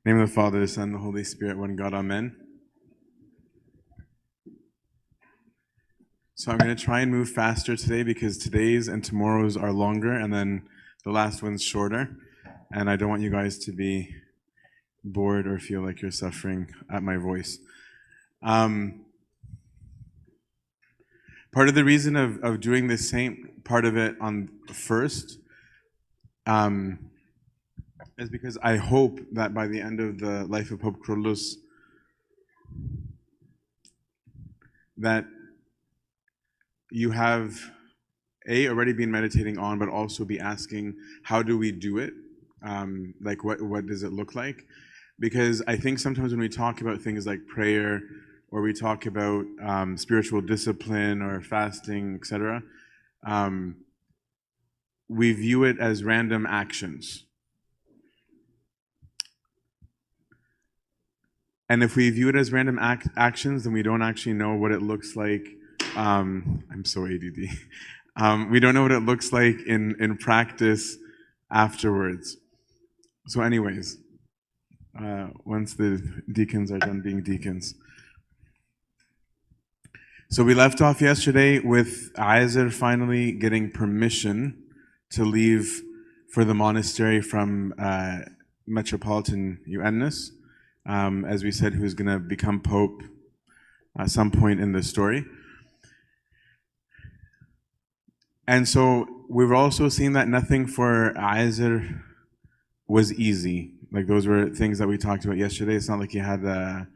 name of the Father, the Son, and the Holy Spirit, one God, Amen. So I'm going to try and move faster today because today's and tomorrow's are longer, and then the last one's shorter. And I don't want you guys to be bored or feel like you're suffering at my voice. Part of the reason of doing this same part of it on first is because I hope that by the end of the life of Pope Kyrillos, that you have already been meditating on, but also be asking, how do we do it? Like what does it look like? Because I think sometimes when we talk about things like prayer, or we talk about spiritual discipline or fasting, etc., we view it as random actions. And if we view it as random actions, then we don't actually know what it looks like. I'm so ADD. We don't know what it looks like in practice afterwards. So anyways, once the deacons are done being deacons. So we left off yesterday with Aizer finally getting permission to leave for the monastery from Metropolitan Ioannis. As we said, who's going to become Pope at some point in the story. And so we've also seen that nothing for Aizer was easy. Like those were things that we talked about yesterday. It's not like he had a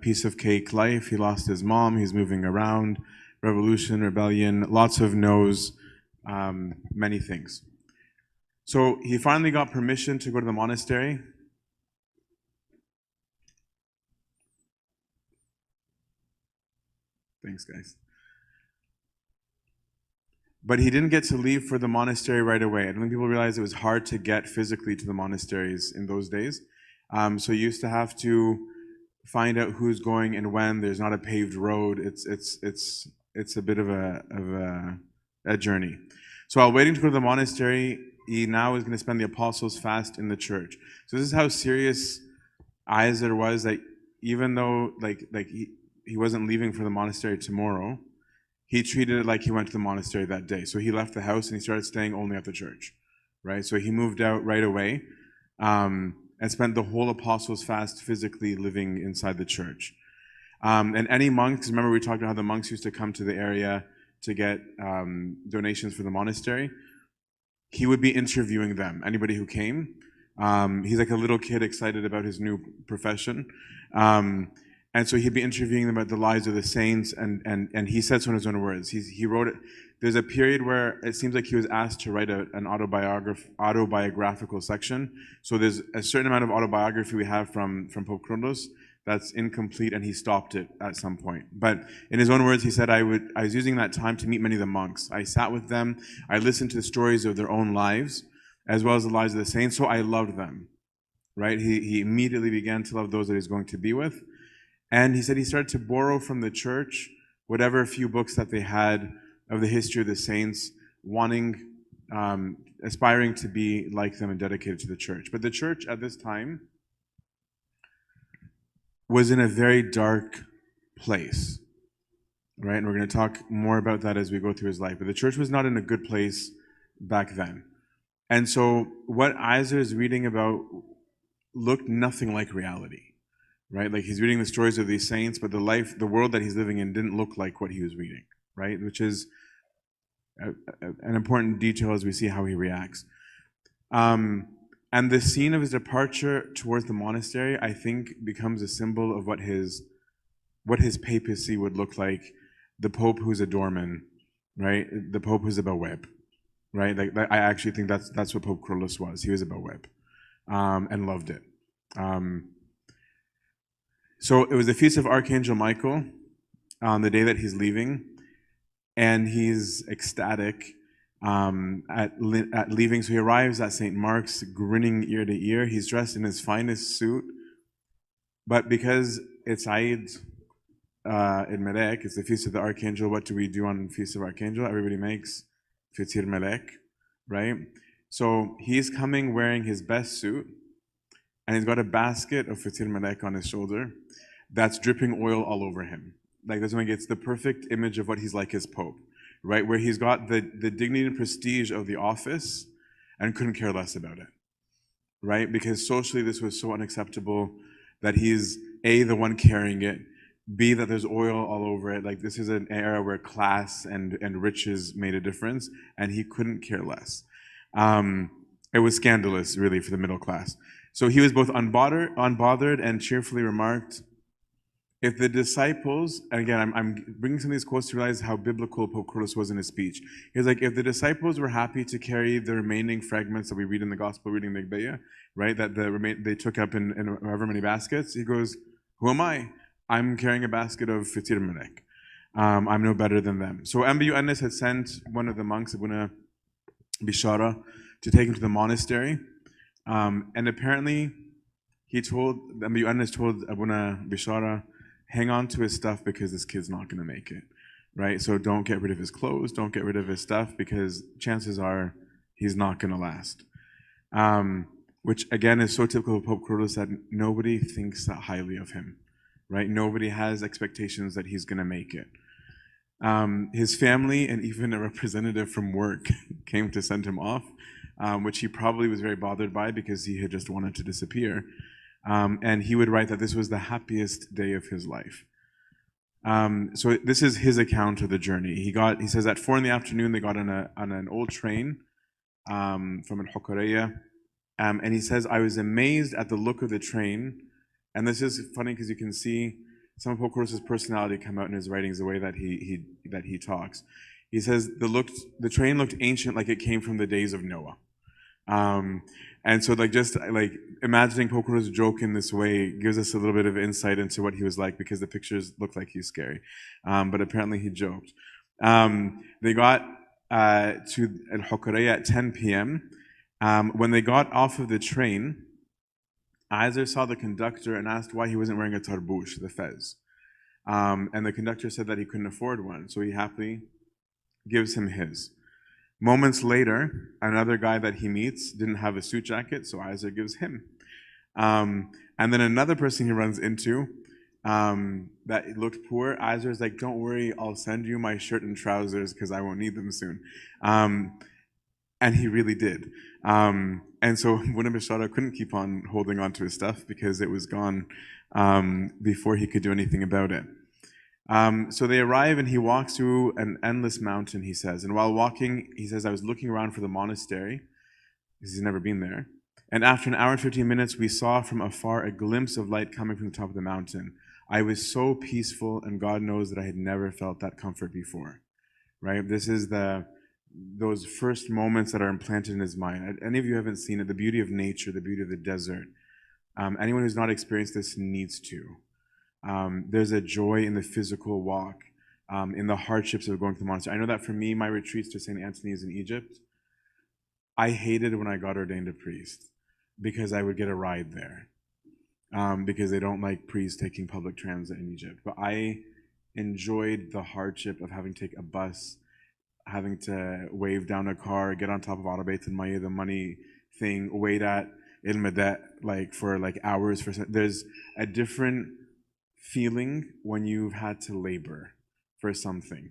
piece of cake life. He lost his mom. He's moving around. Revolution, rebellion, lots of no's, many things. So he finally got permission to go to the monastery. Thanks, guys. But he didn't get to leave for the monastery right away. I don't think people realize it was hard to get physically to the monasteries in those days. So you used to have to find out who's going and when. There's not a paved road. It's a bit of a journey. So while waiting to go to the monastery, he now is going to spend the Apostles' Fast in the church. So this is how serious Aizer was, that even though he wasn't leaving for the monastery tomorrow, he treated it like he went to the monastery that day. So he left the house and he started staying only at the church, right? So he moved out right away and spent the whole Apostles' Fast physically living inside the church. And any monks, remember we talked about how the monks used to come to the area to get donations for the monastery. He would be interviewing them, anybody who came. He's like a little kid excited about his new profession. And so he'd be interviewing them about the lives of the saints, and he said so in his own words. He wrote it. There's a period where it seems like he was asked to write an autobiographical section. So there's a certain amount of autobiography we have from Pope Kyrillos that's incomplete, and he stopped it at some point. But in his own words, he said, I was using that time to meet many of the monks. I sat with them. I listened to the stories of their own lives, as well as the lives of the saints, so I loved them, right? He immediately began to love those that he's going to be with. And he said he started to borrow from the church whatever few books that they had of the history of the saints, aspiring to be like them and dedicated to the church. But the church at this time was in a very dark place, right? And we're going to talk more about that as we go through his life. But the church was not in a good place back then. And so what Aizer is reading about looked nothing like reality. Right, like he's reading the stories of these saints, but the world that he's living in didn't look like what he was reading, right? Which is an important detail as we see how he reacts. And the scene of his departure towards the monastery, I think, becomes a symbol of what his papacy would look like. The Pope who's a doorman, right? The Pope who's a baweb, right? Like I actually think that's what Pope Kyrillos was. He was a baweb, and loved it. So it was the Feast of Archangel Michael on the day that he's leaving, and he's ecstatic at leaving. So he arrives at St. Mark's grinning ear to ear. He's dressed in his finest suit, but because it's Eid in Melek, it's the Feast of the Archangel. What do we do on the Feast of Archangel? Everybody makes Fitzir Melek, right? So he's coming wearing his best suit, and he's got a basket of fatir malek on his shoulder that's dripping oil all over him. Like that's when it's the perfect image of what he's like as Pope, right? Where he's got the dignity and prestige of the office and couldn't care less about it, right? Because socially this was so unacceptable that he's A, the one carrying it, B, that there's oil all over it. Like this is an era where class and riches made a difference, and he couldn't care less. It was scandalous, really, for the middle class. So he was both unbothered and cheerfully remarked, if the disciples, and again, I'm bringing some of these quotes to realize how biblical Pope Kyrillos was in his speech. He was like, if the disciples were happy to carry the remaining fragments that we read in the Gospel reading the Igbeya, right, that they took up in however many baskets, he goes, who am I? I'm carrying a basket of fatir malek. I'm no better than them. So Mbu Anas had sent one of the monks, Abuna Bishara, to take him to the monastery. And apparently, Mbu Anas told Abuna Bishara, hang on to his stuff because this kid's not going to make it, right? So don't get rid of his clothes, don't get rid of his stuff because chances are he's not going to last. Which again is so typical of Pope Kyrillos that nobody thinks that highly of him, right? Nobody has expectations that he's going to make it. His family and even a representative from work came to send him off, which he probably was very bothered by because he had just wanted to disappear. And he would write that this was the happiest day of his life. So this is his account of the journey. He says at 4 p.m. they got on an old train from Al-Hukaraya, and he says, I was amazed at the look of the train. And this is funny because you can see some of Pope Kyrillos' personality come out in his writings, the way that he talks. He says the train looked ancient, like it came from the days of Noah. And so just imagining Pope Kyrillos' joke in this way gives us a little bit of insight into what he was like, because the pictures look like he's scary. But apparently he joked. They got to Al-Hukaraya at 10 p.m. When they got off of the train, Azar saw the conductor and asked why he wasn't wearing a tarbush, the fez. And the conductor said that he couldn't afford one, so he happily gives him his. Moments later, another guy that he meets didn't have a suit jacket, so Azar gives him. And then another person he runs into that looked poor, Azar's like, don't worry, I'll send you my shirt and trousers because I won't need them soon. And he really did. And so Buna Bishara couldn't keep on holding on to his stuff because it was gone before he could do anything about it. So they arrive and he walks through an endless mountain, he says. And while walking, he says, I was looking around for the monastery because he's never been there. And after an hour and 15 minutes, we saw from afar a glimpse of light coming from the top of the mountain. I was so peaceful, and God knows that I had never felt that comfort before, right? This is those first moments that are implanted in his mind. Any of you haven't seen it, the beauty of nature, the beauty of the desert. Anyone who's not experienced this needs to. There's a joy in the physical walk, in the hardships of going to the monastery. I know that for me, my retreats to St. Antony's in Egypt, I hated when I got ordained a priest because I would get a ride there, because they don't like priests taking public transit in Egypt. But I enjoyed the hardship of having to take a bus, having to wave down a car, get on top of Arabait al-Maya, the money thing, wait at Il-Madet for hours. There's a different feeling when you've had to labor for something.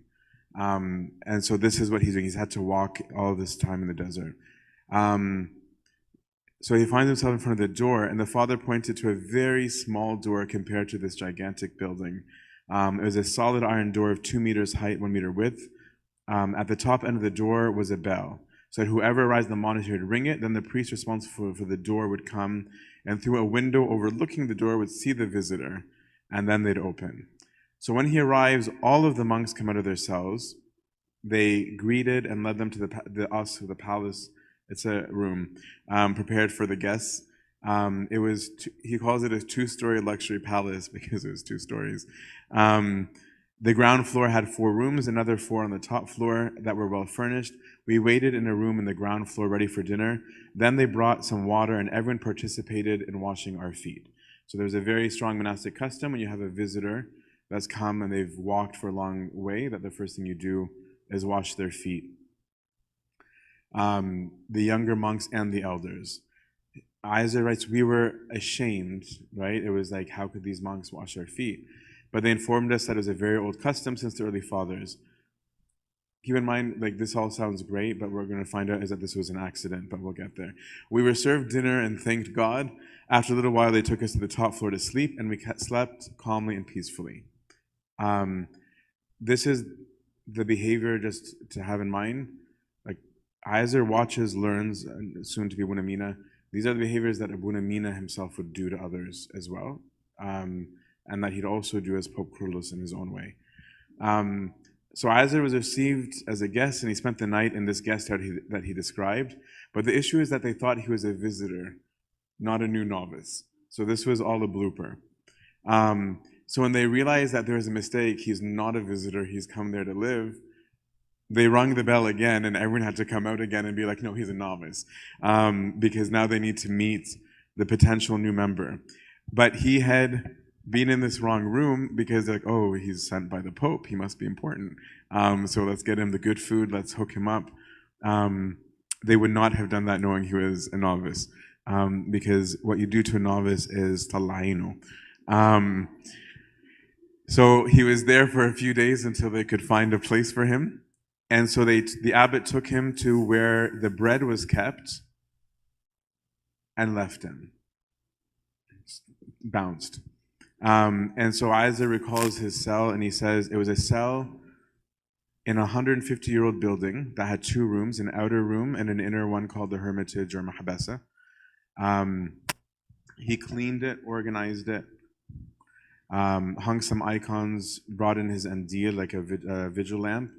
And so this is what he's doing. He's had to walk all this time in the desert. So he finds himself in front of the door, and the father pointed to a very small door compared to this gigantic building. It was a solid iron door of 2 meters height, 1 meter width. At the top end of the door was a bell. So that whoever arrives in the monastery would ring it, then the priest responsible for the door would come, and through a window overlooking the door would see the visitor, and then they'd open. So when he arrives, all of the monks come out of their cells. They greeted and led them to the palace. It's a room prepared for the guests. He calls it a 2-story luxury palace because it was 2 stories. The ground floor had 4 rooms, another 4 on the top floor that were well furnished. We waited in a room in the ground floor ready for dinner. Then they brought some water, and everyone participated in washing our feet. So there's a very strong monastic custom when you have a visitor that's come and they've walked for a long way, that the first thing you do is wash their feet. The younger monks and the elders. Isaac writes, we were ashamed, right? It was like, how could these monks wash our feet? But they informed us that it was a very old custom since the early fathers. Keep in mind, like, this all sounds great, but we're going to find out is that this was an accident, but we'll get there. We were served dinner and thanked God. After a little while, they took us to the top floor to sleep, and we slept calmly and peacefully. This is the behavior just to have in mind. Like, Isaac watches, learns, and soon to be Bunamina. These are the behaviors that Bunamina himself would do to others as well, and that he'd also do as Pope Kyrillos in his own way. So Isaac was received as a guest, and he spent the night in this guest house that he described. But the issue is that they thought he was a visitor, not a new novice. So this was all a blooper. So when they realized that there was a mistake, he's not a visitor, he's come there to live, they rung the bell again, and everyone had to come out again and be like, no, he's a novice, because now they need to meet the potential new member. But he had been in this wrong room because they're like, oh, he's sent by the Pope, he must be important. So let's get him the good food, let's hook him up. They would not have done that knowing he was a novice, because what you do to a novice is talaino. So he was there for a few days until they could find a place for him. And so the abbot took him to where the bread was kept and left him. Bounced. And so Isaac recalls his cell, and he says it was a cell in a 150-year-old building that had two rooms, an outer room and an inner one called the Hermitage or Mahbesa. He cleaned it, organized it, hung some icons, brought in his andil, like a vigil lamp,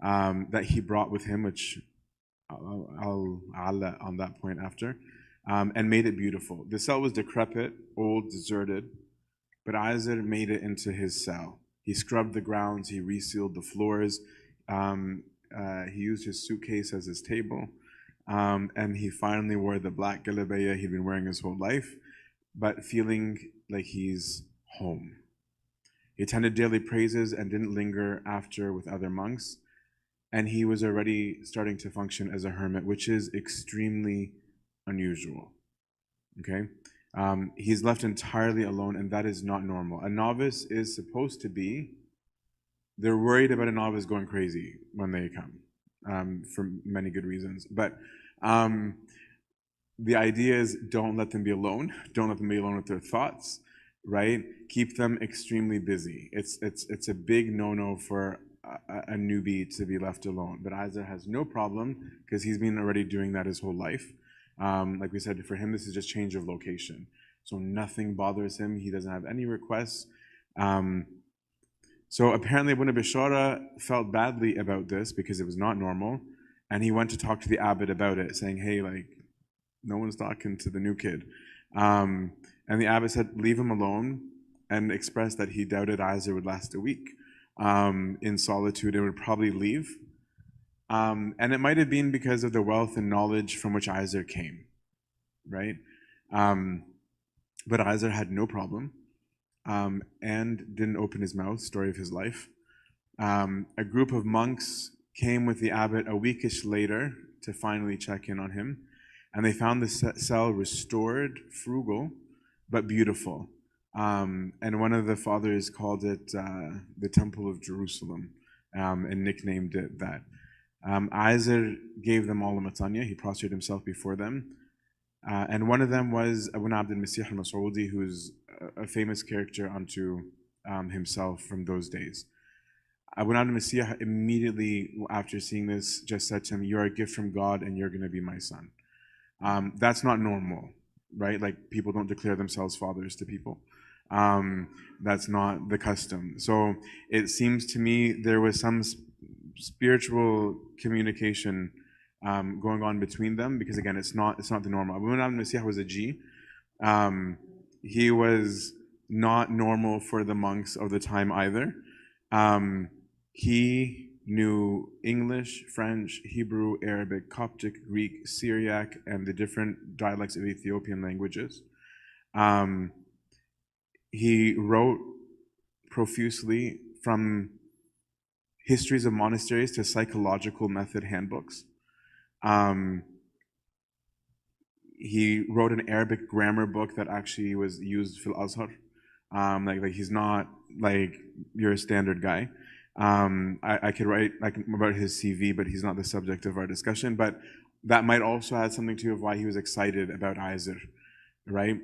that he brought with him, which I'll on that point after, and made it beautiful. The cell was decrepit, old, deserted, but Isaac made it into his cell. He scrubbed the grounds, he resealed the floors, he used his suitcase as his table, and he finally wore the black galabeya he'd been wearing his whole life, but feeling like he's home. He attended daily praises and didn't linger after with other monks, and he was already starting to function as a hermit, which is extremely unusual. Okay? He's left entirely alone, and that is not normal. A novice is supposed to be, they're worried about a novice going crazy when they come, for many good reasons. But the idea is don't let them be alone. Don't let them be alone with their thoughts, right? Keep them extremely busy. It's a big no-no for a newbie to be left alone. But Isaac has no problem because he's been already doing that his whole life. Like we said, for him, this is just change of location. So nothing bothers him. He doesn't have any requests. So apparently Abuna Bishara felt badly about this because it was not normal. And he went to talk to the abbot about it, saying, hey, like, no one's talking to the new kid. And the abbot said, leave him alone, and expressed that he doubted Isaac would last a week in solitude and would probably leave. And it might have been because of the wealth and knowledge from which Isaac came, right? But Isaac had no problem and didn't open his mouth, story of his life. A group of monks came with the abbot a weekish later to finally check in on him, and they found the cell restored, frugal, but beautiful. And one of the fathers called it the Temple of Jerusalem, and nicknamed it that. Isaac gave them all a matanya. He prostrated himself before them. And one of them was Abu Abd al-Masih al-Mas'udi, who's a famous character unto himself from those days. Abu Abd al-Masih immediately after seeing this just said to him, you're a gift from God and you're going to be my son. That's not normal, right? Like, people don't declare themselves fathers to people. That's not the custom. So it seems to me there was some spiritual communication going on between them, because again, it's not the normal. Abu Abd al-Masih was a G. He was not normal for the monks of the time either. He knew English, French, Hebrew, Arabic, Coptic, Greek, Syriac, and the different dialects of Ethiopian languages. He wrote profusely, from histories of monasteries to psychological method handbooks. he wrote an Arabic grammar book that actually was used fil Azhar. Like he's not like your standard guy. I could write like about his CV, but he's not the subject of our discussion. But that might also add something to of why he was excited about Isaac, right?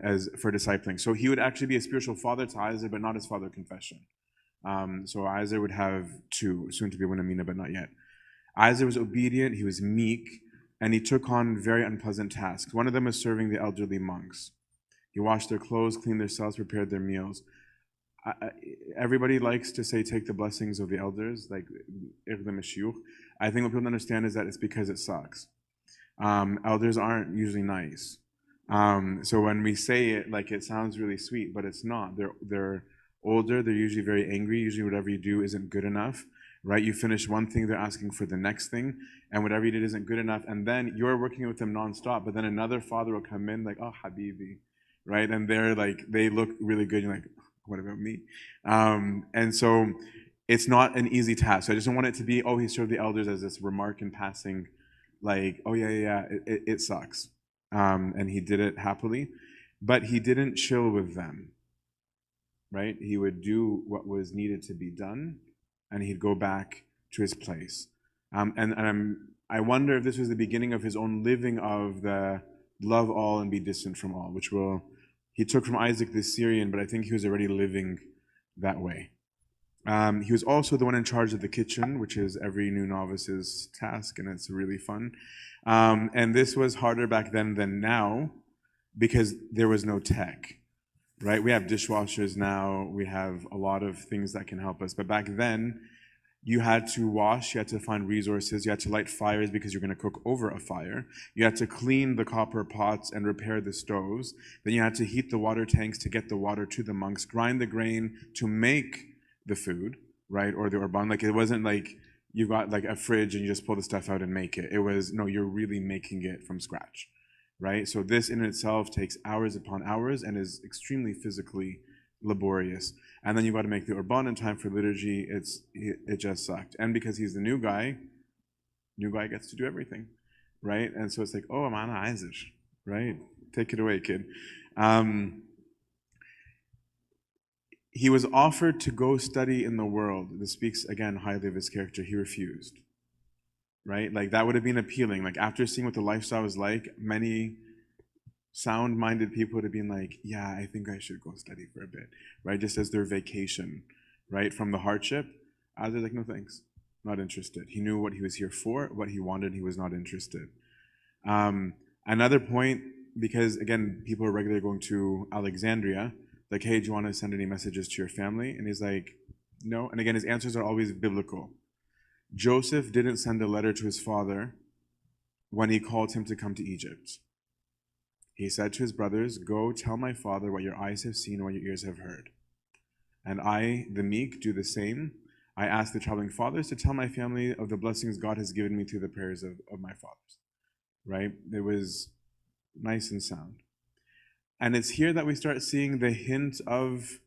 As for discipling. So he would actually be a spiritual father to Isaac, but not his father confession. So Isaac would have two, soon to be Winamina, but not yet. Isaac was obedient, he was meek, and he took on very unpleasant tasks. One of them was serving the elderly monks. He washed their clothes, cleaned their cells, prepared their meals. Everybody likes to say, take the blessings of the elders, like Iqdam al-Shuyukh. I think what people don't understand is that it's because it sucks. Elders aren't usually nice. So when we say it, like it sounds really sweet, but it's not. They're older, they're usually very angry. Usually whatever you do isn't good enough, right? You finish one thing, they're asking for the next thing, and whatever you did isn't good enough. And then you're working with them nonstop, but then another father will come in like, oh, Habibi, right? And they're like, they look really good. You're like, what about me? And so it's not an easy task. So I just don't want it to be, oh, he served the elders as this remark in passing, like, oh yeah, it sucks. And he did it happily, but he didn't chill with them, right? He would do what was needed to be done, and he'd go back to his place. I wonder if this was the beginning of his own living of the love all and be distant from all, which he took from Isaac the Syrian, but I think he was already living that way. He was also the one in charge of the kitchen, which is every new novice's task, and it's really fun. And this was harder back then than now because there was no tech, right? We have dishwashers now, we have a lot of things that can help us, but back then, you had to wash, you had to find resources, you had to light fires because you're going to cook over a fire. You had to clean the copper pots and repair the stoves. Then you had to heat the water tanks to get the water to the monks, grind the grain to make the food, right? Or the urban. Like it wasn't like you got like a fridge and you just pull the stuff out and make it. It was, no, you're really making it from scratch, right? So this in itself takes hours upon hours and is extremely physically laborious. And then you've got to make the Urban in time for liturgy. It just sucked. And because he's the new guy gets to do everything, right? And so it's like, oh, Amana Isaac, right? Take it away, kid. He was offered to go study in the world. This speaks, again, highly of his character. He refused, right? Like that would have been appealing. Like after seeing what the lifestyle was like, many sound-minded people would have been like, yeah, I think I should go study for a bit, right? Just as their vacation, right? From the hardship. I was like, no thanks, not interested. He knew what he was here for, what he wanted, he was not interested. Another point, because again, people are regularly going to Alexandria, like, hey, do you want to send any messages to your family? And he's like, no. And again, his answers are always biblical. Joseph didn't send a letter to his father when he called him to come to Egypt. He said to his brothers, go tell my father what your eyes have seen and what your ears have heard. And I, the meek, do the same. I ask the traveling fathers to tell my family of the blessings God has given me through the prayers of my fathers. Right? It was nice and sound. And it's here that we start seeing the hint of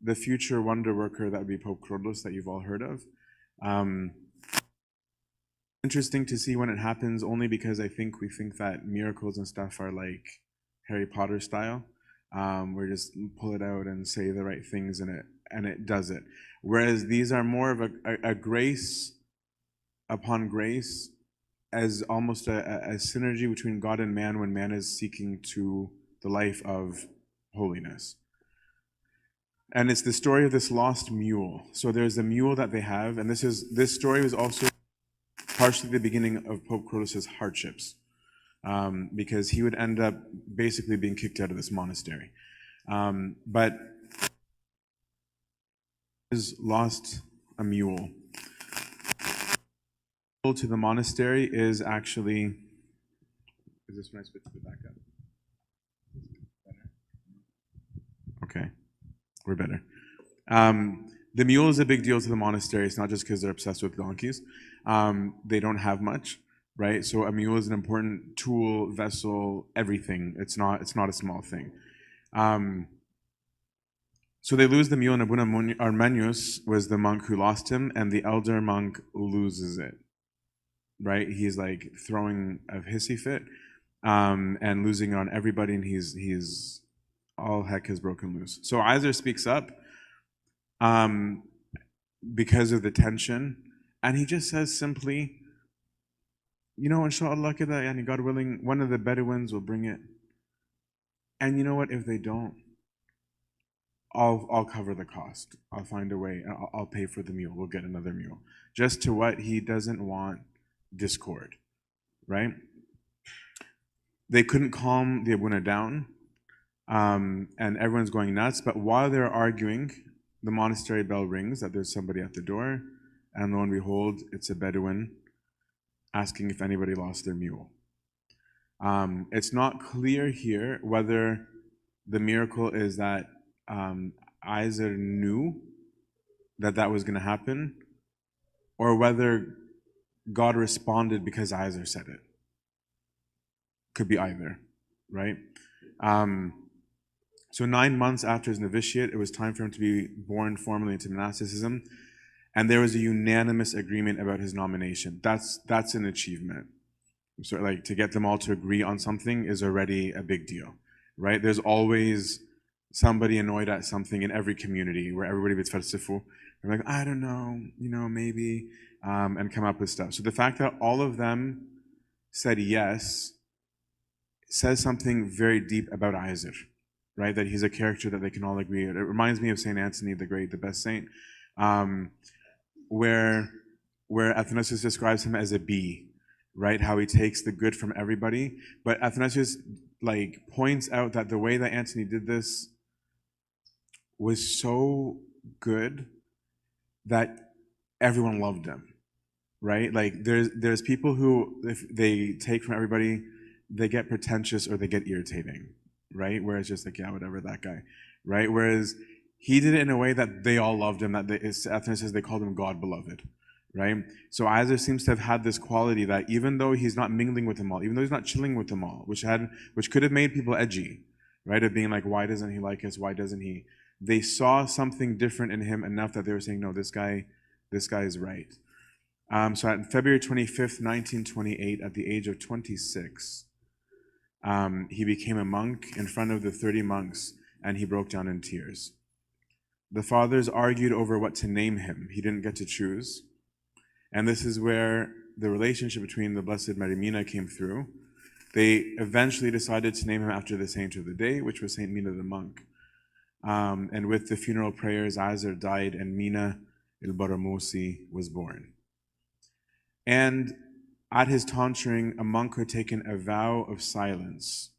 the future wonder worker that would be Pope Kyrillos that you've all heard of. Interesting to see when it happens, only because I think we think that miracles and stuff are like Harry Potter style. We just pull it out and say the right things and it does it. Whereas these are more of a grace upon grace, as almost a synergy between God and man when man is seeking to the life of holiness. And it's the story of this lost mule. So there's a mule that they have, and this story was also partially the beginning of Pope Kyrillos' hardships, because he would end up basically being kicked out of this monastery. But he's lost a mule. To the monastery is actually, is this when I switch to the backup? Okay, we're better. The mule is a big deal to the monastery. It's not just because they're obsessed with donkeys. They don't have much, right? So a mule is an important tool, vessel, everything. It's not a small thing. So they lose the mule, and Abuna Armenius was the monk who lost him, and the elder monk loses it, right? He's like throwing a hissy fit, and losing it on everybody, and he's all heck has broken loose. So Isaac speaks up um, because of the tension, and he just says simply, inshallah, kida, yani God willing, one of the Bedouins will bring it. And you know what? If they don't, I'll cover the cost. I'll find a way. I'll pay for the mule. We'll get another mule. Just to what? He doesn't want discord, right? They couldn't calm the Abuna down, and everyone's going nuts. But while they're arguing, the monastery bell rings that there's somebody at the door, and lo and behold, it's a Bedouin asking if anybody lost their mule. It's not clear here whether the miracle is that Isaac knew that was going to happen, or whether God responded because Isaac said it. Could be either, right? So 9 months after his novitiate, it was time for him to be born formally into monasticism, and there was a unanimous agreement about his nomination. That's an achievement. So like to get them all to agree on something is already a big deal, right? There's always somebody annoyed at something in every community where everybody gets falsifu. They're like, I don't know, maybe, and come up with stuff. So the fact that all of them said yes says something very deep about Isaac, right? That he's a character that they can all agree. It reminds me of Saint Antony the Great, the best saint, where Athanasius describes him as a bee, right? How he takes the good from everybody. But Athanasius points out that the way that Antony did this was so good that everyone loved him, right? Like there's people who, if they take from everybody, they get pretentious or they get irritating, right? Where it's just like, yeah, whatever, that guy, right? Whereas he did it in a way that they all loved him, that Athanasius, they called him God beloved, right? So Isaac seems to have had this quality that even though he's not mingling with them all, even though he's not chilling with them all, which could have made people edgy, right? Of being like, why doesn't he like us? Why doesn't he? They saw something different in him enough that they were saying, no, this guy is right. So on February 25th, 1928, at the age of 26, he became a monk in front of the 30 monks, and he broke down in tears. The fathers argued over what to name him. He didn't get to choose. And this is where the relationship between the Blessed Mary Mina came through. They eventually decided to name him after the saint of the day, which was Saint Mina the monk. And with the funeral prayers, Isaac died, and Mina il-Baramusi was born. And at his tonsuring, a monk had taken a vow of silence.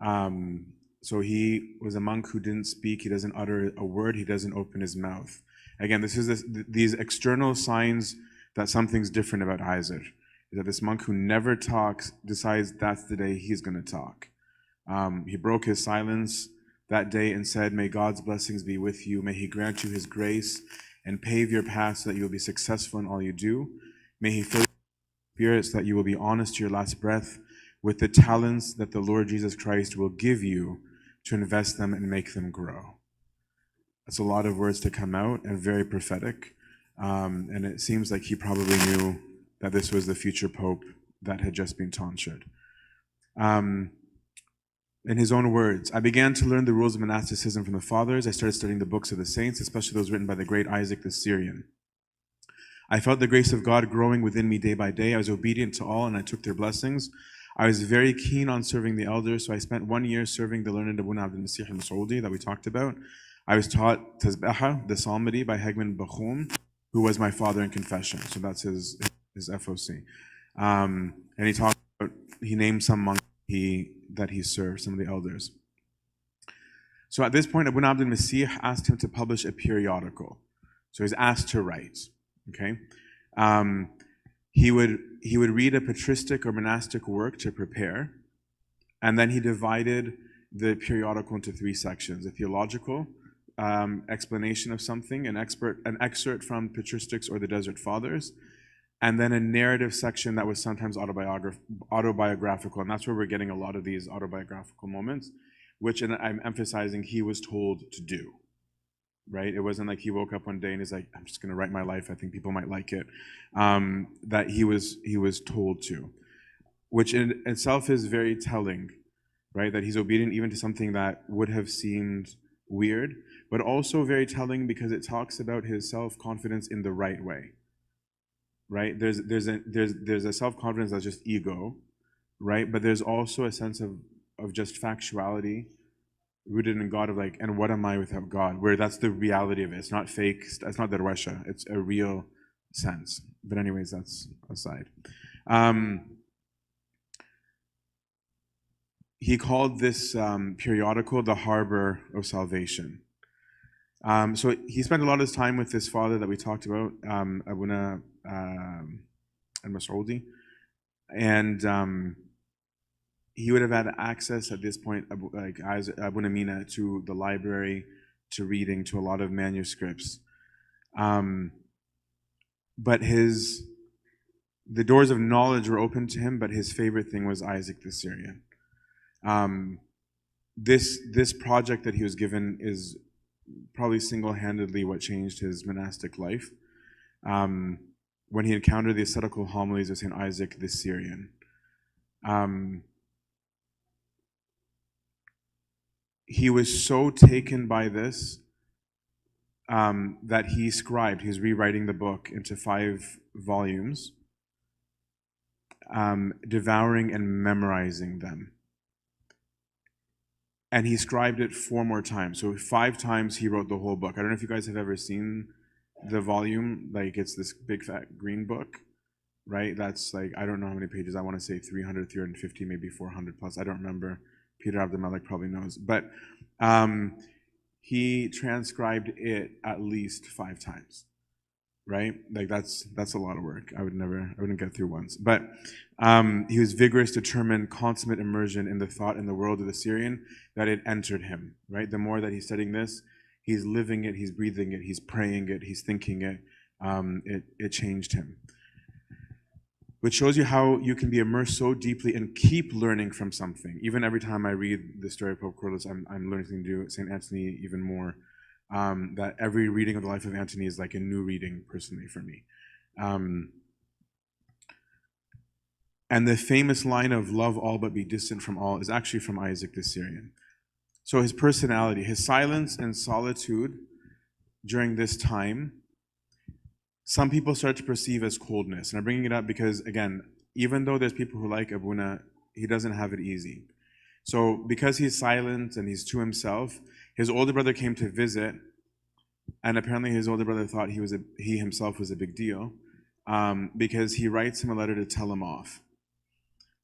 So he was a monk who didn't speak, he doesn't utter a word, he doesn't open his mouth. Again, this is these external signs that something's different about Isaac. That this monk who never talks decides that's the day he's going to talk. He broke his silence that day and said, may God's blessings be with you. May he grant you his grace and pave your path so that you will be successful in all you do. May he fill your spirit so that you will be honest to your last breath with the talents that the Lord Jesus Christ will give you to invest them and make them grow. That's a lot of words to come out and very prophetic. And it seems like he probably knew that this was the future pope that had just been tonsured. In his own words, I began to learn the rules of monasticism from the fathers. I started studying the books of the saints, especially those written by the great Isaac the Syrian. I felt the grace of God growing within me day by day. I was obedient to all, and I took their blessings. I was very keen on serving the elders, so I spent 1 year serving the learned Abuna Abdul Masih al-Masoudi that we talked about. I was taught Tazbaha, the psalmody by Hegman Bachoum, who was my father in confession. So that's his FOC. And he named some monks that he served, some of the elders. So at this point, Abuna Abdul Masih asked him to publish a periodical. So he's asked to write. Okay, he would read a patristic or monastic work to prepare, and then he divided the periodical into 3 sections: a theological explanation of something, an excerpt from patristics or the Desert Fathers, and then a narrative section that was sometimes autobiographical, and that's where we're getting a lot of these autobiographical moments, which, and I'm emphasizing, he was told to do. Right? It wasn't like he woke up one day and he's like, I'm just going to write my life. I think people might like it. That he was told to. which in itself is very telling, right? That he's obedient even to something that would have seemed weird, but also very telling because it talks about his self-confidence in the right way, right? There's a self-confidence that's just ego, right? But there's also a sense of just factuality rooted in God, of like, and what am I without God? Where that's the reality of it. It's not fake. It's not the Russia. It's a real sense. But anyways, that's aside. He called this periodical the harbor of salvation. So he spent a lot of his time with this father that we talked about, Abuna al-Mas'udi, and he would have had access at this point, like as Abuna Mina, to the library, to reading, to a lot of manuscripts. But the doors of knowledge were open to him, but his favorite thing was Isaac the Syrian. This project that he was given is probably single-handedly what changed his monastic life. When he encountered the ascetical homilies of St. Isaac the Syrian. He was so taken by this that he scribed, he's rewriting the book into 5 volumes, devouring and memorizing them. And he scribed it 4 more times. So 5 times he wrote the whole book. I don't know if you guys have ever seen the volume. Like, it's this big fat green book, right? That's like, I don't know how many pages. I want to say 300, 350, maybe 400 plus. I don't remember. Peter Abdelmalek probably knows. But he transcribed it at least 5 times, right? Like, that's a lot of work. I wouldn't get through once. But he was vigorous, determined, consummate immersion in the thought and the world of the Syrian, that it entered him, right? The more that he's studying this, he's living it, he's breathing it, he's praying it, he's thinking it. It changed him. Which shows you how you can be immersed so deeply and keep learning from something. Even every time I read the story of Pope Kyrillos, I'm learning something new. St. Antony even more. That every reading of the life of Antony is like a new reading personally for me. And the famous line of love all but be distant from all is actually from Isaac the Syrian. So his personality, his silence and solitude during this time, some people start to perceive as coldness. And I'm bringing it up because, again, even though there's people who like Abuna, he doesn't have it easy. So because he's silent and he's to himself, his older brother came to visit, and apparently his older brother thought he himself was a big deal, because he writes him a letter to tell him off.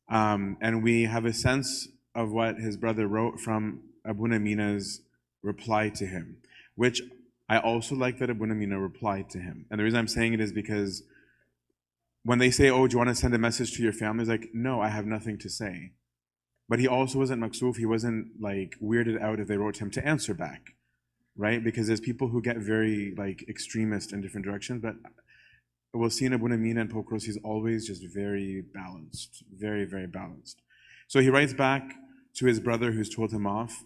And we have a sense of what his brother wrote from Abuna Mina's reply to him, which I also like that Abuna Mina replied to him. And the reason I'm saying it is because when they say, oh, do you want to send a message to your family? It's like, no, I have nothing to say. But he also wasn't maksuf, he wasn't like weirded out if they wrote to him to answer back, right? Because there's people who get very like extremist in different directions, but we'll see in Abuna Mina and Pope Kyrillos, he's always just very balanced, very, very balanced. So he writes back to his brother who's told him off,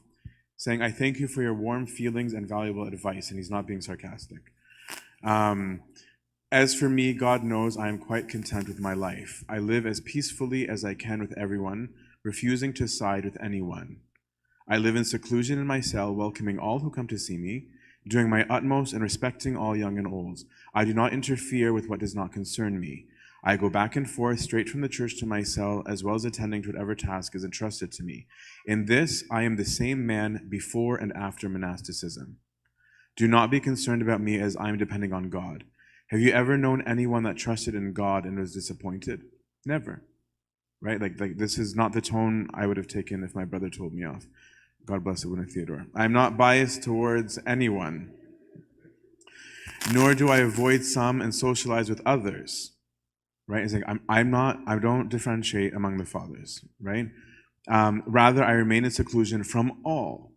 saying, I thank you for your warm feelings and valuable advice, and he's not being sarcastic. As for me, God knows I am quite content with my life. I live as peacefully as I can with everyone, refusing to side with anyone. I live in seclusion in my cell, welcoming all who come to see me, doing my utmost and respecting all young and old. I do not interfere with what does not concern me. I go back and forth straight from the church to my cell, as well as attending to whatever task is entrusted to me. In this, I am the same man before and after monasticism. Do not be concerned about me, as I am depending on God. Have you ever known anyone that trusted in God and was disappointed? Never. Right? Like this is not the tone I would have taken if my brother told me off. God bless Abuna Theodore. I'm not biased towards anyone, nor do I avoid some and socialize with others. Right? It's like I don't differentiate among the fathers, right? Rather, I remain in seclusion from all,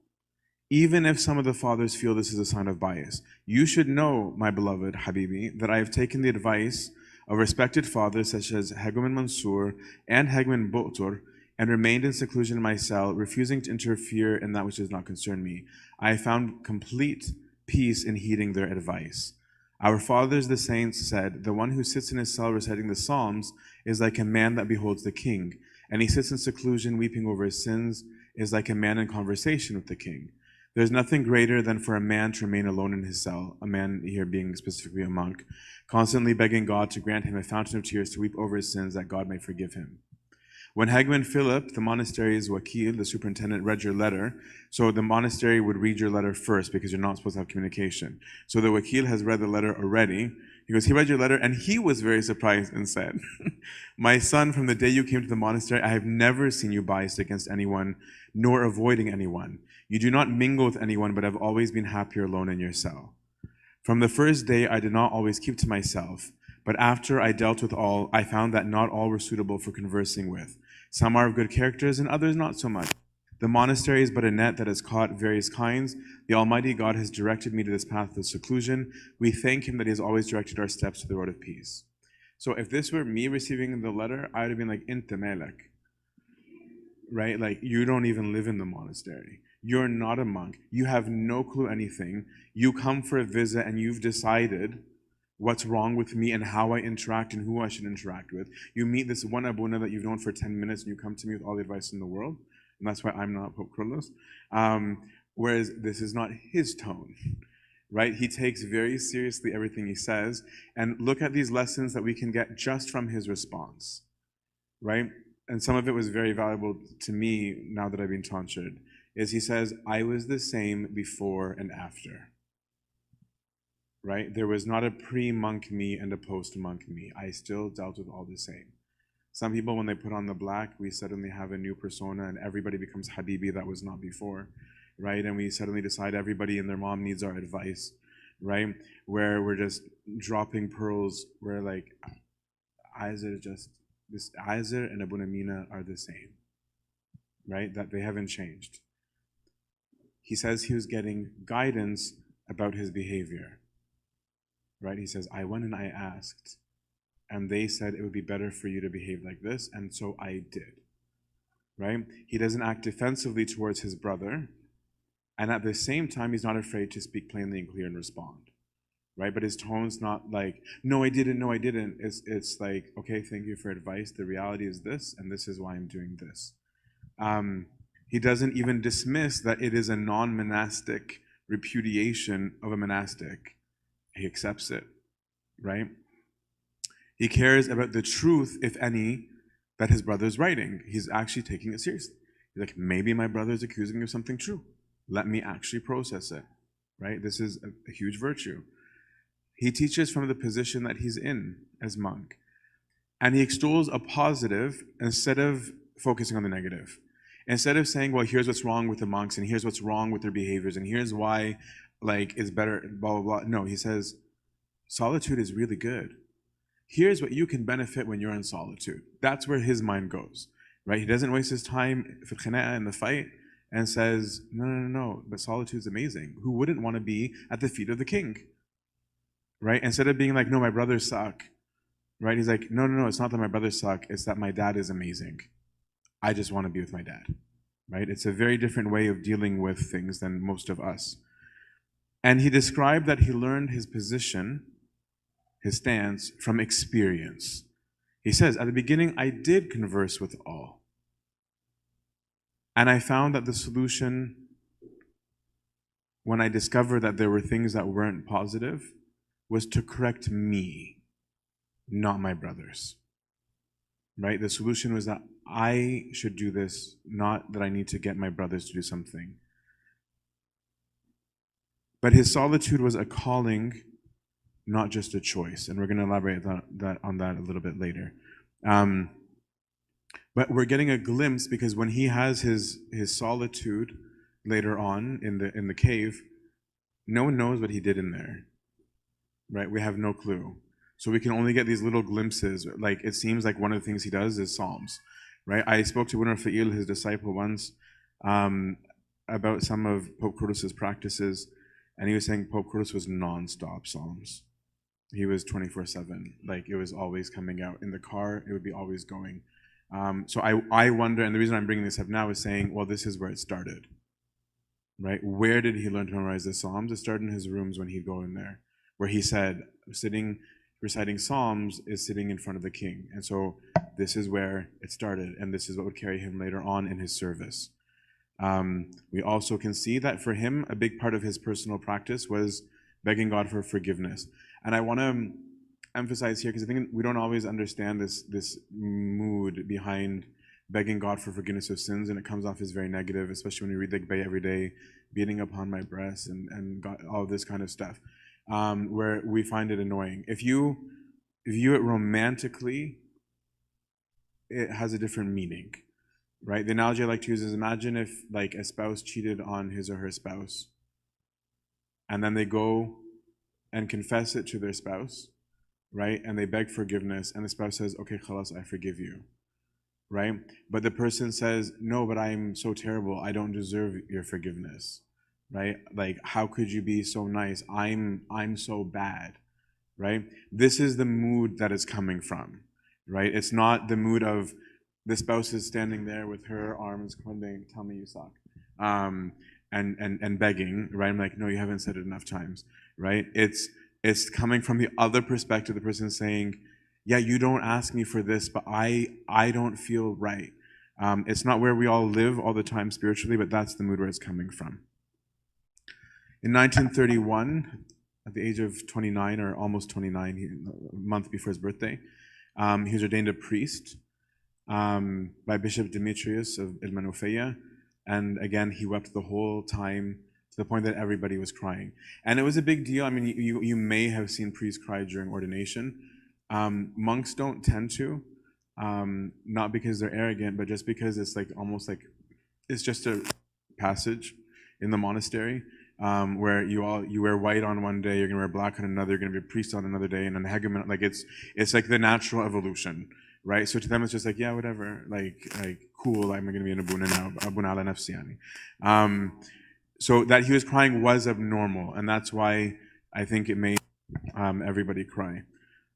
even if some of the fathers feel this is a sign of bias. You should know, my beloved Habibi, that I have taken the advice of respected fathers such as Hegumen Mansur and Hegumen Botur, and remained in seclusion in my cell, refusing to interfere in that which does not concern me. I found complete peace in heeding their advice. Our fathers, the saints, said, the one who sits in his cell reciting the Psalms is like a man that beholds the king. and he sits in seclusion weeping over his sins, is like a man in conversation with the king. There's nothing greater than for a man to remain alone in his cell, a man here being specifically a monk, constantly begging God to grant him a fountain of tears to weep over his sins that God may forgive him. When Hagman Philip, the monastery's wakil, the superintendent, read your letter, so the monastery would read your letter first because you're not supposed to have communication. So the wakil has read the letter already. He goes, he read your letter and he was very surprised and said, my son, from the day you came to the monastery, I have never seen you biased against anyone, nor avoiding anyone. You do not mingle with anyone, but have always been happier alone in your cell. From the first day, I did not always keep to myself, but after I dealt with all, I found that not all were suitable for conversing with. Some are of good characters and others not so much. The monastery is but a net that has caught various kinds. The Almighty God has directed me to this path of seclusion. We thank him that he has always directed our steps to the road of peace. So if this were me receiving the letter, I would have been like, Inte melek. Right? Like, you don't even live in the monastery. You're not a monk. You have no clue anything. You come for a visit and you've decided what's wrong with me and how I interact and who I should interact with. You meet this one abuna that you've known for 10 minutes and you come to me with all the advice in the world. And that's why I'm not Pope Kyrillos. Whereas this is not his tone, right? He takes very seriously everything he says. And look at these lessons that we can get just from his response, right? And some of it was very valuable to me now that I've been tonsured, is he says, I was the same before and after. Right? There was not a pre-monk me and a post-monk me. I still dealt with all the same. Some people, when they put on the black, we suddenly have a new persona and everybody becomes Habibi that was not before, right? And we suddenly decide everybody and their mom needs our advice, right? Where we're just dropping pearls, where like, Aizer just, this Aizer and Abuna Mina are the same, right? That they haven't changed. He says he was getting guidance about his behavior. Right? He says, I went and I asked, and they said it would be better for you to behave like this, and so I did. Right? He doesn't act defensively towards his brother, and at the same time, he's not afraid to speak plainly and clear and respond. Right? But his tone's not like, no, I didn't, no, I didn't. It's like, okay, thank you for advice. The reality is this, and this is why I'm doing this. He doesn't even dismiss that it is a non-monastic repudiation of a monastic. He accepts it, right? He cares about the truth, if any, that his brother is writing. He's actually taking it seriously. He's like, maybe my brother is accusing me of something true. Let me actually process it, right? This is a huge virtue. He teaches from the position that he's in as monk. And he extols a positive instead of focusing on the negative. Instead of saying, well, here's what's wrong with the monks, and here's what's wrong with their behaviors, and here's why like it's better, blah, blah, blah. No, he says, solitude is really good. Here's what you can benefit when you're in solitude. That's where his mind goes, right? He doesn't waste his time in the fight and says, no, but solitude's amazing. Who wouldn't want to be at the feet of the king, right? Instead of being like, no, my brothers suck, right? He's like, no, it's not that my brothers suck. It's that my dad is amazing. I just want to be with my dad, right? It's a very different way of dealing with things than most of us. And he described that he learned his position, his stance, from experience. He says, at the beginning, I did converse with all. And I found that the solution, when I discovered that there were things that weren't positive, was to correct me, not my brothers. Right? The solution was that I should do this, not that I need to get my brothers to do something. But his solitude was a calling, not just a choice. And we're going to elaborate on that a little bit later. But we're getting a glimpse because when he has his solitude later on in the cave, no one knows what he did in there. Right? We have no clue. So we can only get these little glimpses. Like it seems like one of the things he does is Psalms. Right? I spoke to Winner Fa'il, his disciple, once about some of Pope Kyrillos' practices. And he was saying Pope Kyrillos was non-stop Psalms. He was 24/7. Like it was always coming out. In the car, it would be always going. So I wonder, and the reason I'm bringing this up now is saying, well, this is where it started. Right? Where did he learn to memorize the Psalms? It started in his rooms when he'd go in there, where he said, sitting reciting psalms is sitting in front of the king. And so this is where it started, and this is what would carry him later on in his service. We also can see that for him, a big part of his personal practice was begging God for forgiveness. And I want to emphasize here, because I think we don't always understand this mood behind begging God for forgiveness of sins, and it comes off as very negative, especially when we read the Bay every day, beating upon my breast and God, all this kind of stuff, where we find it annoying. If you view it romantically, it has a different meaning, right? The analogy I like to use is, imagine if like a spouse cheated on his or her spouse, and then they go and confess it to their spouse, right? And they beg forgiveness, and the spouse says, okay, khalas, I forgive you, right? But the person says, no, but I'm so terrible, I don't deserve your forgiveness, right? Like, how could you be so nice? I'm so bad, right? This is the mood that it's coming from, right? It's not the mood of the spouse is standing there with her arms clenching, tell me you suck, and begging, right? I'm like, no, you haven't said it enough times, right? It's coming from the other perspective, the person saying, yeah, you don't ask me for this, but I don't feel right. It's not where we all live all the time spiritually, but that's the mood where it's coming from. In 1931, at the age of 29, or almost 29, a month before his birthday, he was ordained a priest by Bishop Demetrius of Ilmanufeya. And again, he wept the whole time, to the point that everybody was crying. And it was a big deal. I mean, you may have seen priests cry during ordination. Monks don't tend to, not because they're arrogant, but just because it's like almost like it's just a passage in the monastery, where you wear white on one day, you're gonna wear black on another, you're gonna be a priest on another day, and then hegumen, like it's like the natural evolution, right? So to them it's just like, yeah, whatever, like cool, I'm gonna be an abuna now, abuna ala nafsi yani. So that he was crying was abnormal, and that's why I think it made everybody cry.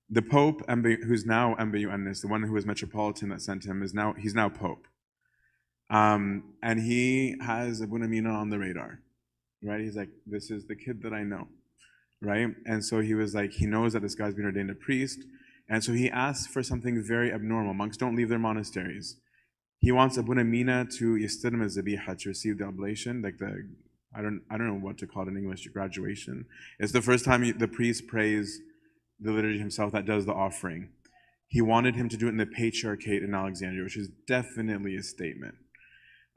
The Pope, who's now Ambayuannis, the one who was Metropolitan that sent him, he's now Pope. And he has Abuna Mina on the radar, right? He's like, this is the kid that I know, right? And so he was like, he knows that this guy's been ordained a priest, and so he asks for something very abnormal. Monks don't leave their monasteries. He wants Abuna Mina to yastirm al-zabiha, to receive the oblation, like I don't know what to call it in English, graduation. It's the first time the priest prays the liturgy himself that does the offering. He wanted him to do it in the Patriarchate in Alexandria, which is definitely a statement.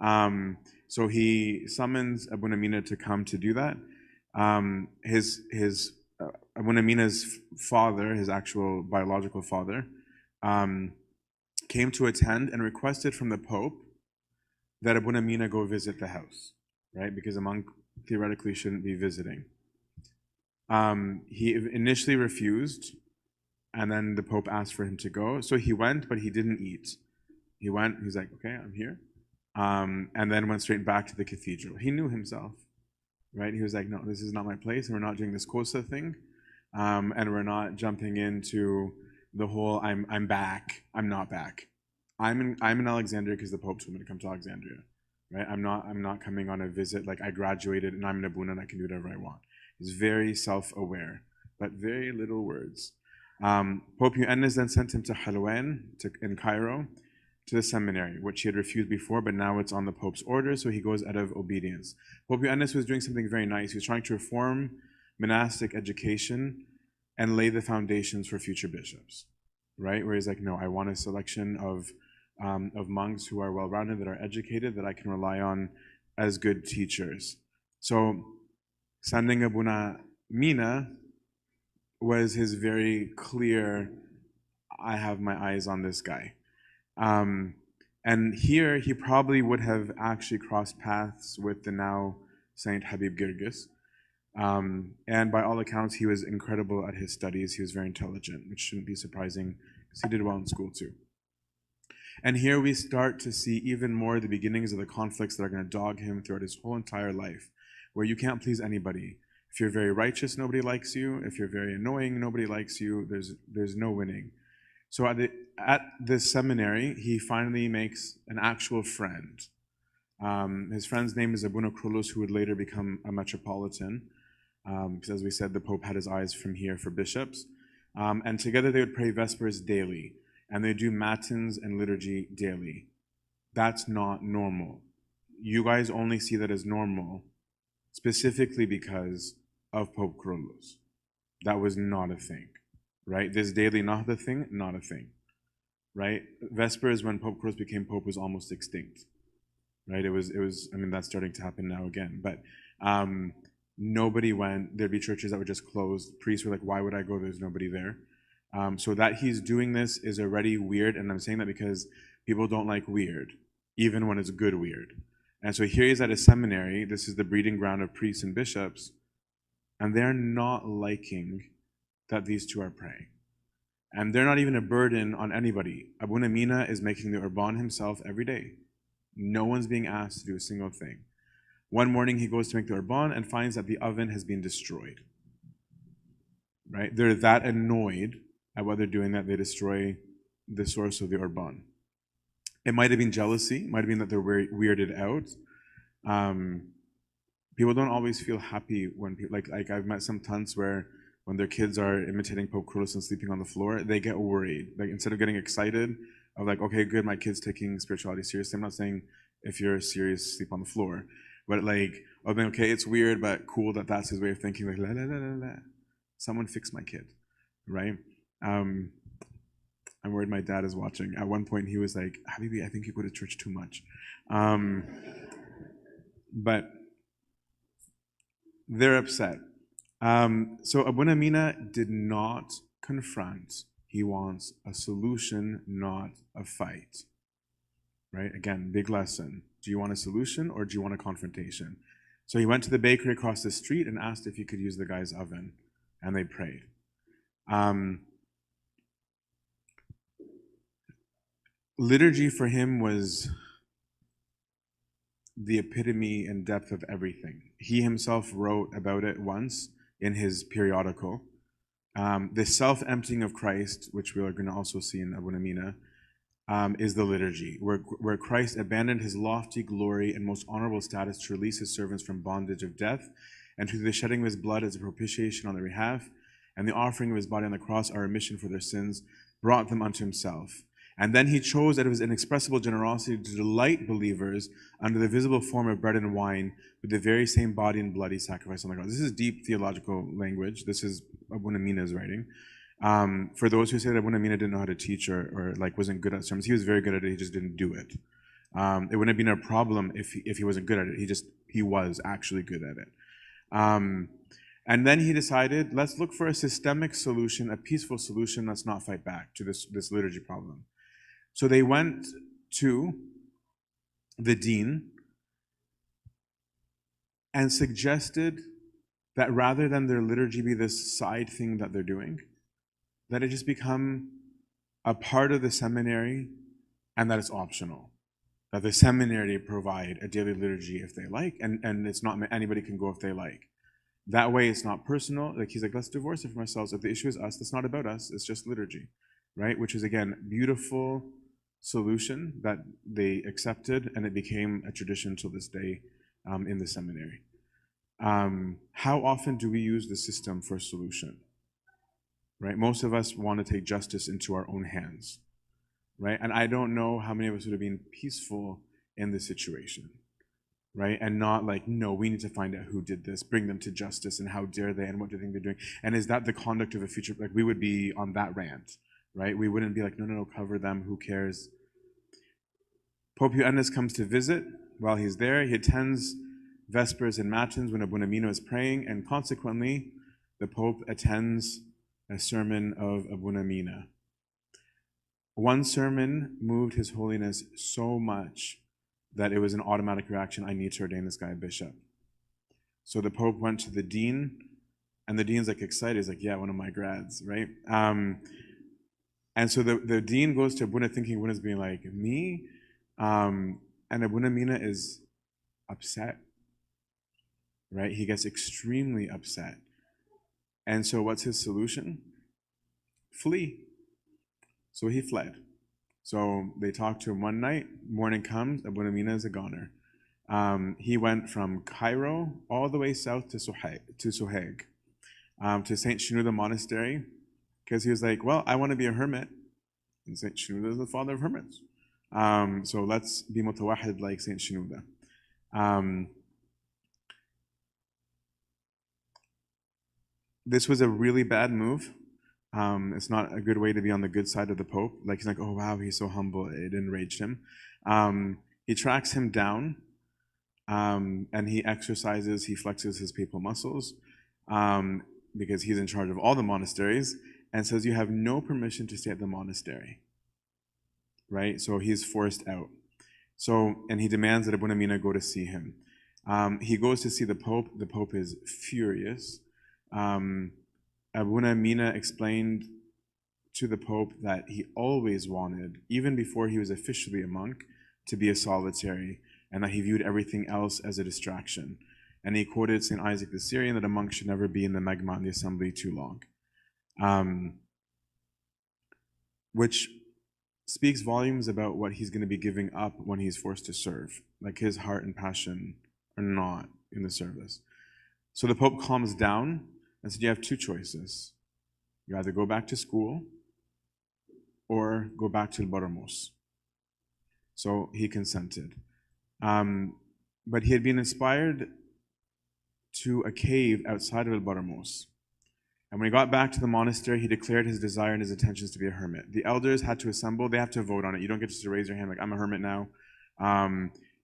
So he summons Abuna Mina to come to do that. His Abuna Mina's father, his actual biological father, came to attend and requested from the Pope that Abuna Mina go visit the house, right? Because a monk theoretically shouldn't be visiting. He initially refused, and then the Pope asked for him to go. So he went, but he didn't eat. He went, he's like, okay, I'm here. And then went straight back to the cathedral. He knew himself, right? He was like, no, this is not my place, and we're not doing this Kosa thing. And we're not jumping into the whole, I'm back, I'm not back. I'm in Alexandria because the Pope told me to come to Alexandria, right? I'm not coming on a visit like I graduated and I'm an abuna and I can do whatever I want. He's very self-aware, but very little words. Pope Ioannis then sent him to Halwan in Cairo, to the seminary, which he had refused before, but now it's on the Pope's order, so he goes out of obedience. Pope Ioannis was doing something very nice. He was trying to reform monastic education and lay the foundations for future bishops, right? Where he's like, no, I want a selection of monks who are well-rounded, that are educated, that I can rely on as good teachers. So sending Abuna Mina was his very clear, I have my eyes on this guy. And here he probably would have actually crossed paths with the now Saint Habib Girgis. And by all accounts, he was incredible at his studies. He was very intelligent, which shouldn't be surprising because he did well in school too. And here we start to see even more the beginnings of the conflicts that are going to dog him throughout his whole entire life, where you can't please anybody. If you're very righteous, nobody likes you. If you're very annoying, nobody likes you. There's no winning. So at this seminary, he finally makes an actual friend. His friend's name is Abuna Kyrillos, who would later become a metropolitan. Because as we said, the Pope had his eyes from here for bishops. And together they would pray Vespers daily, and they do Matins and liturgy daily. That's not normal. You guys only see that as normal specifically because of Pope Kyrillos. That was not a thing, right? This daily not a thing, not a thing, right? Vespers, when Pope Kyrillos became Pope, was almost extinct, right? It was. I mean, that's starting to happen now again, but nobody went. There'd be churches that were just closed. Priests were like, "Why would I go? There's nobody there." So that he's doing this is already weird, and I'm saying that because people don't like weird, even when it's good weird. And so here he's at a seminary. This is the breeding ground of priests and bishops, and they're not liking that these two are praying. And they're not even a burden on anybody. Abuna Mina is making the Urban himself every day. No one's being asked to do a single thing. One morning he goes to make the Urban and finds that the oven has been destroyed. Right? They're that annoyed at what they're doing that they destroy the source of the Urban. It might have been jealousy, might have been that they're weirded out. People don't always feel happy when people, like I've met some tunts where when their kids are imitating Pope Kyrillos and sleeping on the floor, they get worried. Like instead of getting excited of like, okay, good, my kid's taking spirituality seriously. I'm not saying if you're serious, sleep on the floor, but like, I'll be okay, it's weird, but cool that that's his way of thinking. Like, la la la la la, someone fix my kid, right? I'm worried my dad is watching. At one point, he was like, Habibi, I think you go to church too much. But they're upset. So Abuna Mina did not confront. He wants a solution, not a fight. Right? Again, big lesson. Do you want a solution or do you want a confrontation? So he went to the bakery across the street and asked if he could use the guy's oven. And they prayed. Liturgy for him was the epitome and depth of everything. He himself wrote about it once in his periodical. The self-emptying of Christ, which we are going to also see in Abuna Mina, is the liturgy, where Christ abandoned his lofty glory and most honorable status to release his servants from bondage of death, and through the shedding of his blood as a propitiation on their behalf, and the offering of his body on the cross, our remission for their sins, brought them unto himself. And then he chose out of his inexpressible generosity to delight believers under the visible form of bread and wine with the very same body and blood he sacrificed on the cross. This is deep theological language. This is Abuna Mina's writing. For those who say that Abuna Mina didn't know how to teach or like wasn't good at sermons, he was very good at it. He just didn't do it. It wouldn't have been a problem if he wasn't good at it. He was actually good at it. And then he decided, let's look for a systemic solution, a peaceful solution. Let's not fight back to this liturgy problem. So they went to the dean and suggested that rather than their liturgy be this side thing that they're doing, that it just become a part of the seminary and that it's optional. That the seminary provide a daily liturgy if they like, and it's not anybody can go if they like. That way it's not personal. Like he's like, let's divorce it from ourselves. If the issue is us, that's not about us, it's just liturgy, right? Which is again, beautiful solution that they accepted, and it became a tradition till this day in the seminary. How often do we use the system for a solution? Right? Most of us want to take justice into our own hands, right? And I don't know how many of us would have been peaceful in this situation, right? And not like, no, we need to find out who did this, bring them to justice, and how dare they, and what do you think they're doing? And is that the conduct of a future? Like we would be on that rant, right? We wouldn't be like, no, cover them, who cares? Pope Ioannis comes to visit. While he's there, he attends Vespers and Matins when Abuna Mina is praying, and consequently, the Pope attends a sermon of Abuna Mina. One sermon moved His Holiness so much that it was an automatic reaction, I need to ordain this guy a bishop. So the Pope went to the dean, and the dean's like excited. He's like, yeah, one of my grads, right? And so the dean goes to Abuna thinking Abuna's being like, me? And Abuna Mina is upset, right? He gets extremely upset. And so what's his solution? Flee. So he fled. So they talked to him one night, morning comes, Abuna Mina is a goner. He went from Cairo all the way south to Sohag, to St. Shenouda Monastery, because he was like, well, I want to be a hermit, and Saint Shenouda is the father of hermits. So let's be mutawahid like Saint Shenouda. This was a really bad move. It's not a good way to be on the good side of the Pope. Like, he's like, oh wow, he's so humble. It enraged him. He tracks him down, and he exercises, he flexes his papal muscles, because he's in charge of all the monasteries, and says, you have no permission to stay at the monastery. Right? So he's forced out. And he demands that Abuna Mina go to see him. He goes to see the Pope. The Pope is furious. Abuna Mina explained to the Pope that he always wanted, even before he was officially a monk, to be a solitary, and that he viewed everything else as a distraction. And he quoted St. Isaac the Syrian that a monk should never be in the megma in the assembly too long. Which speaks volumes about what he's going to be giving up when he's forced to serve. Like, his heart and passion are not in the service. So the Pope calms down and said, you have two choices. You either go back to school or go back to Baramos. So he consented. But he had been inspired to a cave outside of El Baramos. And when he got back to the monastery, he declared his desire and his intentions to be a hermit. The elders had to assemble. They have to vote on it. You don't get just to raise your hand like, I'm a hermit now.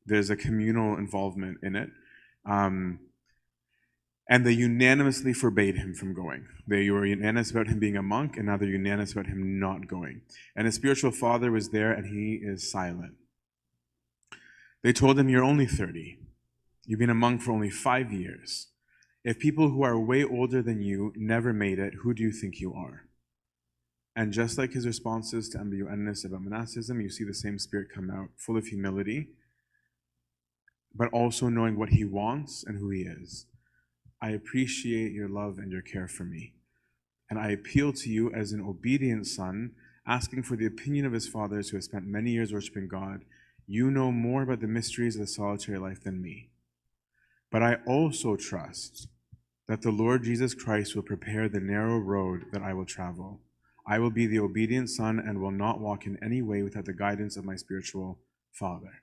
There's a communal involvement in it. And they unanimously forbade him from going. They were unanimous about him being a monk, and now they're unanimous about him not going. And his spiritual father was there, and he is silent. They told him, you're only 30. You've been a monk for only 5 years. If people who are way older than you never made it, who do you think you are? And just like his responses to Ambiyu Ennis about monasticism, you see the same spirit come out, full of humility, but also knowing what he wants and who he is. I appreciate your love and your care for me. And I appeal to you as an obedient son, asking for the opinion of his fathers who have spent many years worshiping God. You know more about the mysteries of the solitary life than me. But I also trust that the Lord Jesus Christ will prepare the narrow road that I will travel. I will be the obedient son and will not walk in any way without the guidance of my spiritual father.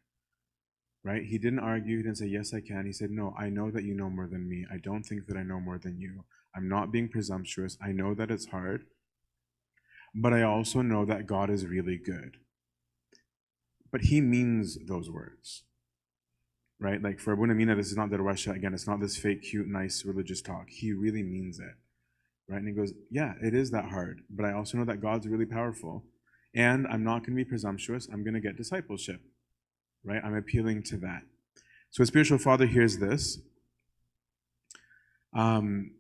Right? He didn't argue. He didn't say, yes, I can. He said, no, I know that you know more than me. I don't think that I know more than you. I'm not being presumptuous. I know that it's hard. But I also know that God is really good. But he means those words. Right? Like, for Abuna Mina, this is not Darwasha. Again, it's not this fake, cute, nice religious talk. He really means it. Right? And he goes, yeah, it is that hard. But I also know that God's really powerful. And I'm not going to be presumptuous. I'm going to get discipleship. Right? I'm appealing to that. So a spiritual father hears this. And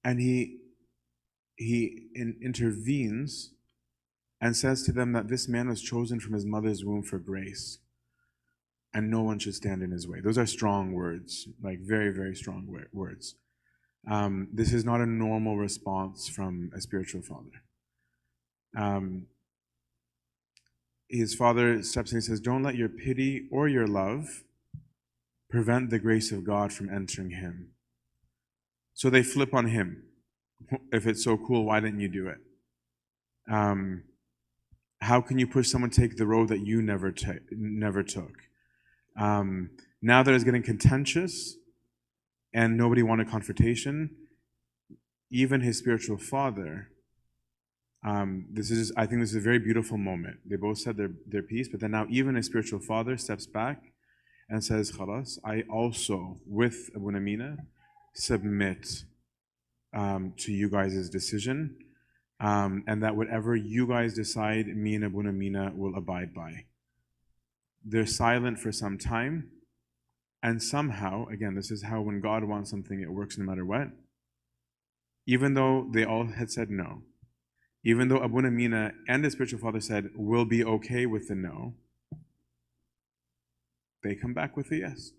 he intervenes and says to them that this man was chosen from his mother's womb for grace, and no one should stand in his way. Those are strong words, like very, very strong words. This is not a normal response from a spiritual father. His father steps in and says, don't let your pity or your love prevent the grace of God from entering him. So they flip on him. If it's so cool, why didn't you do it? How can you push someone to take the road that you never took? Now that it's getting contentious and nobody wanted confrontation, even his spiritual father, I think this is a very beautiful moment. They both said their piece, but then now even his spiritual father steps back and says, Khalas, I also, with Abuna Mina, submit to you guys' decision, and that whatever you guys decide, me and Abuna Mina will abide by. They're silent for some time, and somehow, again, this is how when God wants something, it works no matter what. Even though they all had said no, even though Abuna Mina and the spiritual father said, we'll be okay with the no, they come back with a yes.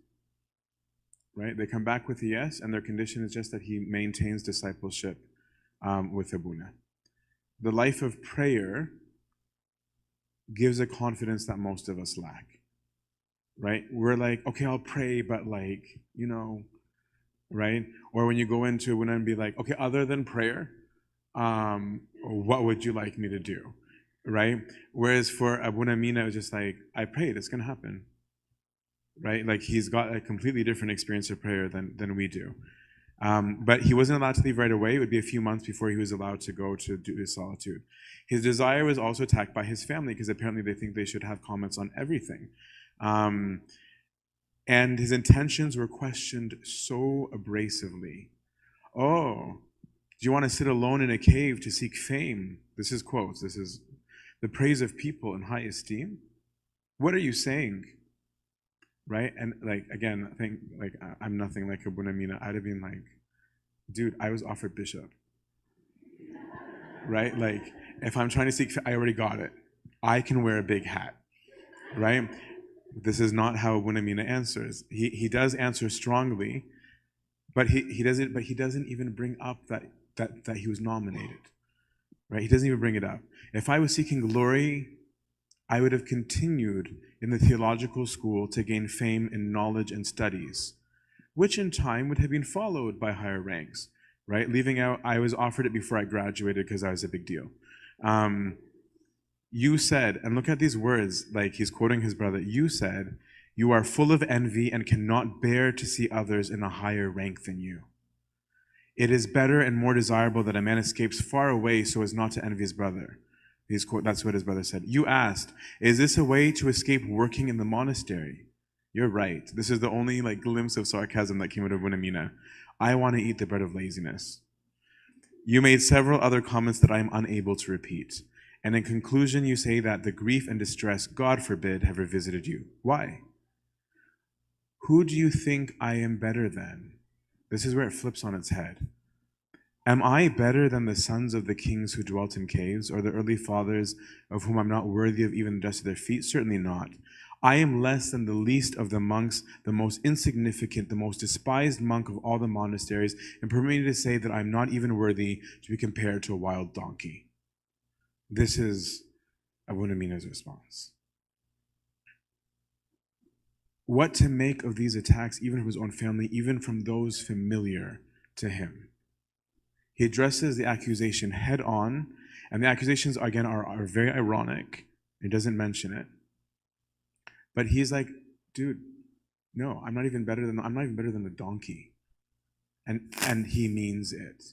Right? They come back with a yes, and their condition is just that he maintains discipleship with Abuna. The life of prayer gives a confidence that most of us lack. Right? We're like, okay, I'll pray, but right? Or when you go into Abuna and be like, okay, other than prayer, what would you like me to do, right? Whereas for Abuna Mina, it was just like, I prayed, it's going to happen, right? Like he's got a completely different experience of prayer than we do. But he wasn't allowed to leave right away. It would be a few months before he was allowed to go to do his solitude. His desire was also attacked by his family because apparently they think they should have comments on everything. And his intentions were questioned so abrasively. Oh, do you want to sit alone in a cave to seek fame? This is quotes. This is the praise of people in high esteem. What are you saying? Right? And like, again, I think like I'm nothing like a Bunamina. I'd have been like, dude, I was offered bishop. Right? Like, if I'm trying to seek, I already got it. I can wear a big hat. Right? This is not how Bunamina answers. He does answer strongly, but he doesn't even bring up that he was nominated. Right? He doesn't even bring it up. If I was seeking glory, I would have continued in the theological school to gain fame in knowledge and studies, which in time would have been followed by higher ranks, right? Leaving out, I was offered it before I graduated because I was a big deal. You said, and look at these words, like he's quoting his brother, you said, you are full of envy and cannot bear to see others in a higher rank than you. It is better and more desirable that a man escapes far away so as not to envy his brother. That's what his brother said. You asked, is this a way to escape working in the monastery? You're right. This is the only like glimpse of sarcasm that came out of Bunamina. I want to eat the bread of laziness. You made several other comments that I am unable to repeat. And in conclusion, you say that the grief and distress, God forbid, have revisited you. Why? Who do you think I am better than? This is where it flips on its head. Am I better than the sons of the kings who dwelt in caves, or the early fathers of whom I'm not worthy of even the dust of their feet? Certainly not. I am less than the least of the monks, the most insignificant, the most despised monk of all the monasteries, and permit me to say that I'm not even worthy to be compared to a wild donkey. This is Abunamina's response. What to make of these attacks, even from his own family, even from those familiar to him? He addresses the accusation head on, and the accusations, again, are very ironic. He doesn't mention it. But he's like, dude, no, I'm not even better than the donkey. And he means it.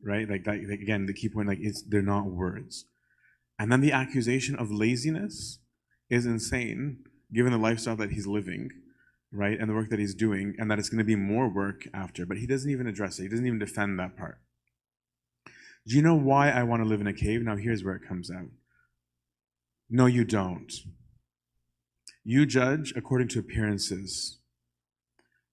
Right? Like that, like, again, the key point, like they're not words. And then the accusation of laziness is insane, given the lifestyle that he's living, right? And the work that he's doing, and that it's going to be more work after. But he doesn't even address it. He doesn't even defend that part. Do you know why I want to live in a cave? Now here's where it comes out. No, you don't. You judge according to appearances.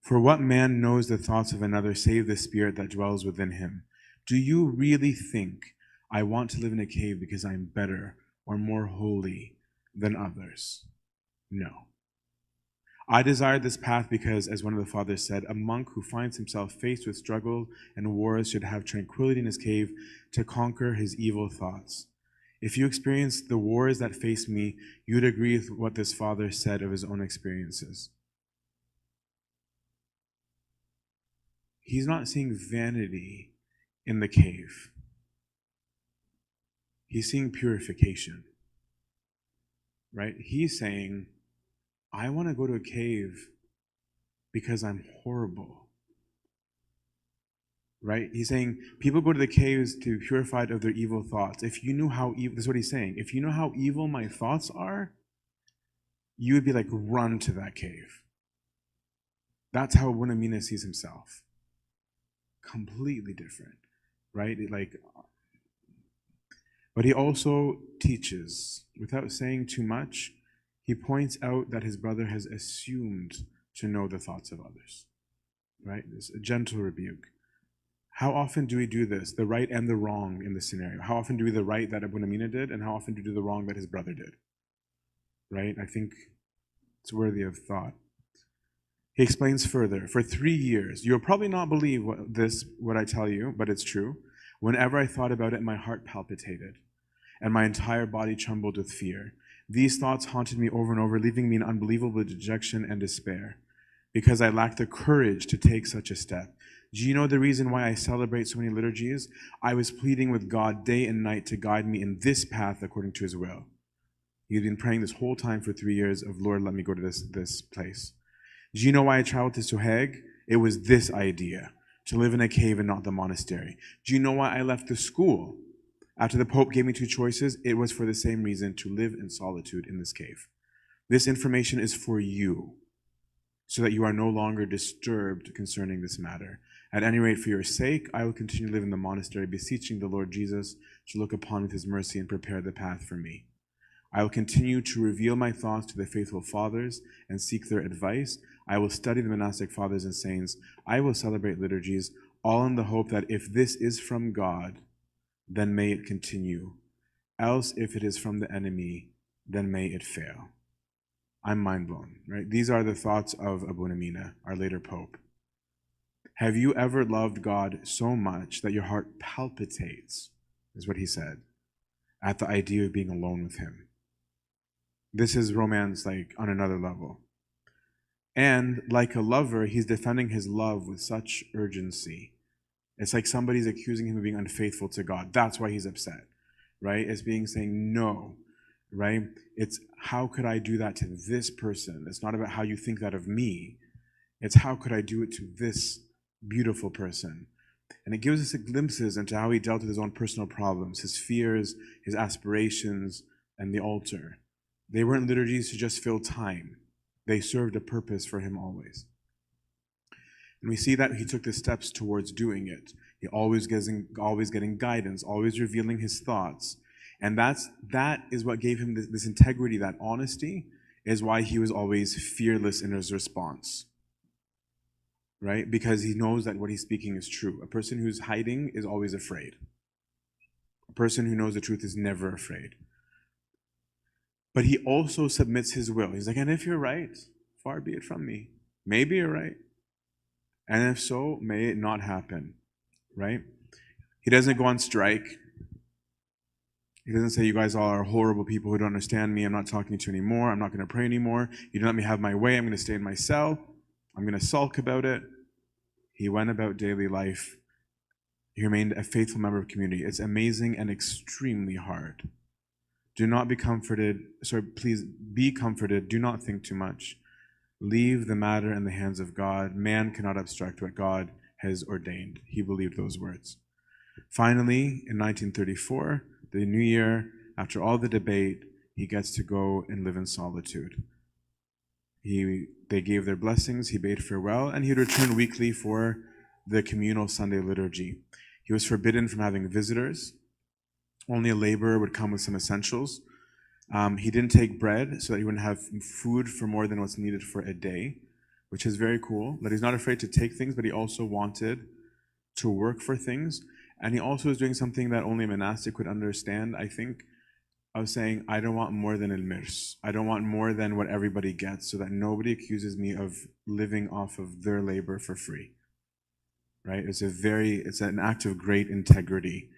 For what man knows the thoughts of another save the spirit that dwells within him? Do you really think I want to live in a cave because I'm better or more holy than others? No. I desired this path because, as one of the fathers said, a monk who finds himself faced with struggle and wars should have tranquility in his cave to conquer his evil thoughts. If you experienced the wars that face me, you'd agree with what this father said of his own experiences. He's not seeing vanity in the cave. He's seeing purification, right? He's saying, I want to go to a cave because I'm horrible, right? He's saying people go to the caves to be purified of their evil thoughts. If you knew how evil, this is what he's saying, if you know how evil my thoughts are, you would be like, run to that cave. That's how Bunamina sees himself. Completely different, right? But he also teaches, without saying too much, he points out that his brother has assumed to know the thoughts of others, right? It's a gentle rebuke. How often do we do this, the right and the wrong in this scenario? How often do we do the right that Abunamina did, and how often do we do the wrong that his brother did? Right? I think it's worthy of thought. He explains further, for 3 years, you'll probably not believe what I tell you, but it's true. Whenever I thought about it, my heart palpitated, and my entire body trembled with fear. These thoughts haunted me over and over, leaving me in unbelievable dejection and despair. because I lacked the courage to take such a step. Do you know the reason why I celebrate so many liturgies? I was pleading with God day and night to guide me in this path according to his will. He'd been praying this whole time for 3 years of, Lord, let me go to this place. Do you know why I traveled to Sohag? It was this idea, to live in a cave and not the monastery. Do you know why I left the school? After the Pope gave me two choices, it was for the same reason, to live in solitude in this cave. This information is for you, so that you are no longer disturbed concerning this matter. At any rate, for your sake, I will continue to live in the monastery, beseeching the Lord Jesus to look upon with his mercy and prepare the path for me. I will continue to reveal my thoughts to the faithful fathers and seek their advice. I will study the monastic fathers and saints. I will celebrate liturgies, all in the hope that if this is from God, then may it continue. Else, if it is from the enemy, then may it fail. I'm mind blown, right? These are the thoughts of Abunamina, our later pope. Have you ever loved God so much that your heart palpitates, is what he said, at the idea of being alone with him? This is romance like on another level. And like a lover, he's defending his love with such urgency. It's like somebody's accusing him of being unfaithful to God. That's why he's upset, right? It's being saying no, right? It's how could I do that to this person? It's not about how you think that of me. It's how could I do it to this beautiful person? And it gives us glimpses into how he dealt with his own personal problems, his fears, his aspirations, and the altar. They weren't liturgies to just fill time. They served a purpose for him always. And we see that he took the steps towards doing it. He always getting guidance, always revealing his thoughts. And that is what gave him this integrity, that honesty, is why he was always fearless in his response. Right? Because he knows that what he's speaking is true. A person who's hiding is always afraid. A person who knows the truth is never afraid. But he also submits his will. He's like, and if you're right, far be it from me. Maybe you're right. And if so, may it not happen. Right? He doesn't go on strike. He doesn't say, you guys all are horrible people who don't understand me. I'm not talking to you anymore. I'm not going to pray anymore. You don't let me have my way. I'm going to stay in my cell. I'm going to sulk about it. He went about daily life. He remained a faithful member of community. It's amazing and extremely hard. Do not be comforted. Sorry, please be comforted. Do not think too much. Leave the matter in the hands of God. Man cannot obstruct what God has ordained. He believed those words. Finally, in 1934, the new year, after all the debate, he gets to go and live in solitude. They gave their blessings, he bade farewell, and he'd return weekly for the communal Sunday liturgy. He was forbidden from having visitors. Only a laborer would come with some essentials. He didn't take bread so that he wouldn't have food for more than what's needed for a day, which is very cool. That he's not afraid to take things, but he also wanted to work for things. And he also was doing something that only a monastic would understand, I think, of saying, I don't want more than el mirs. I don't want more than what everybody gets, so that nobody accuses me of living off of their labor for free. Right? It's an act of great integrity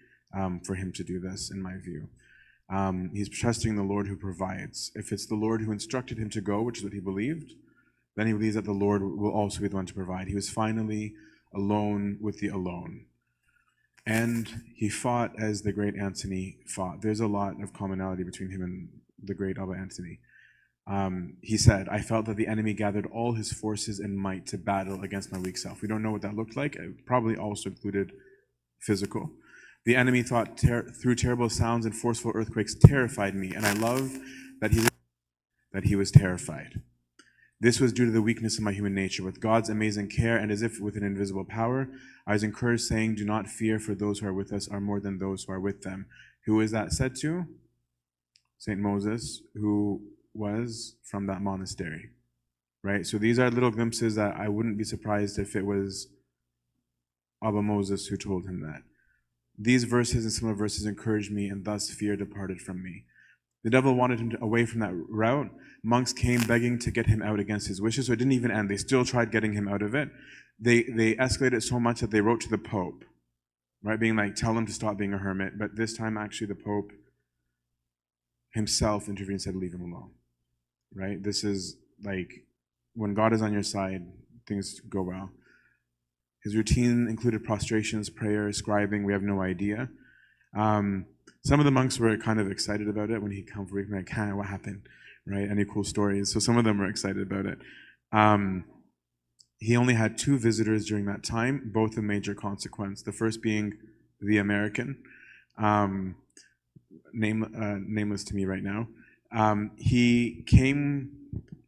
for him to do this, in my view. He's trusting the Lord who provides. If it's the Lord who instructed him to go, which is what he believed, then he believes that the Lord will also be the one to provide. He was finally alone with the alone. And he fought as the great Antony fought. There's a lot of commonality between him and the great Abba Antony. He said, I felt that the enemy gathered all his forces and might to battle against my weak self. We don't know what that looked like. It probably also included physical. The enemy thought through terrible sounds and forceful earthquakes terrified me, and I love that he was terrified. This was due to the weakness of my human nature. With God's amazing care and as if with an invisible power, I was encouraged, saying, do not fear, for those who are with us are more than those who are with them. Who is that said to? St. Moses, who was from that monastery, right? So these are little glimpses that I wouldn't be surprised if it was Abba Moses who told him that. These verses and similar verses encouraged me, and thus fear departed from me. The devil wanted him away from that route. Monks came begging to get him out against his wishes, so it didn't even end. They still tried getting him out of it. They escalated so much that they wrote to the Pope, right, being like, tell him to stop being a hermit. But this time, actually, the Pope himself intervened and said, leave him alone, right? This is like, when God is on your side, things go well. His routine included prostrations, prayers, scribing. We have no idea. Some of the monks were kind of excited about it when he come for like, what happened, right? Any cool stories? So some of them were excited about it. He only had 2 visitors during that time, both of major consequence. The first being the American, nameless to me right now. He came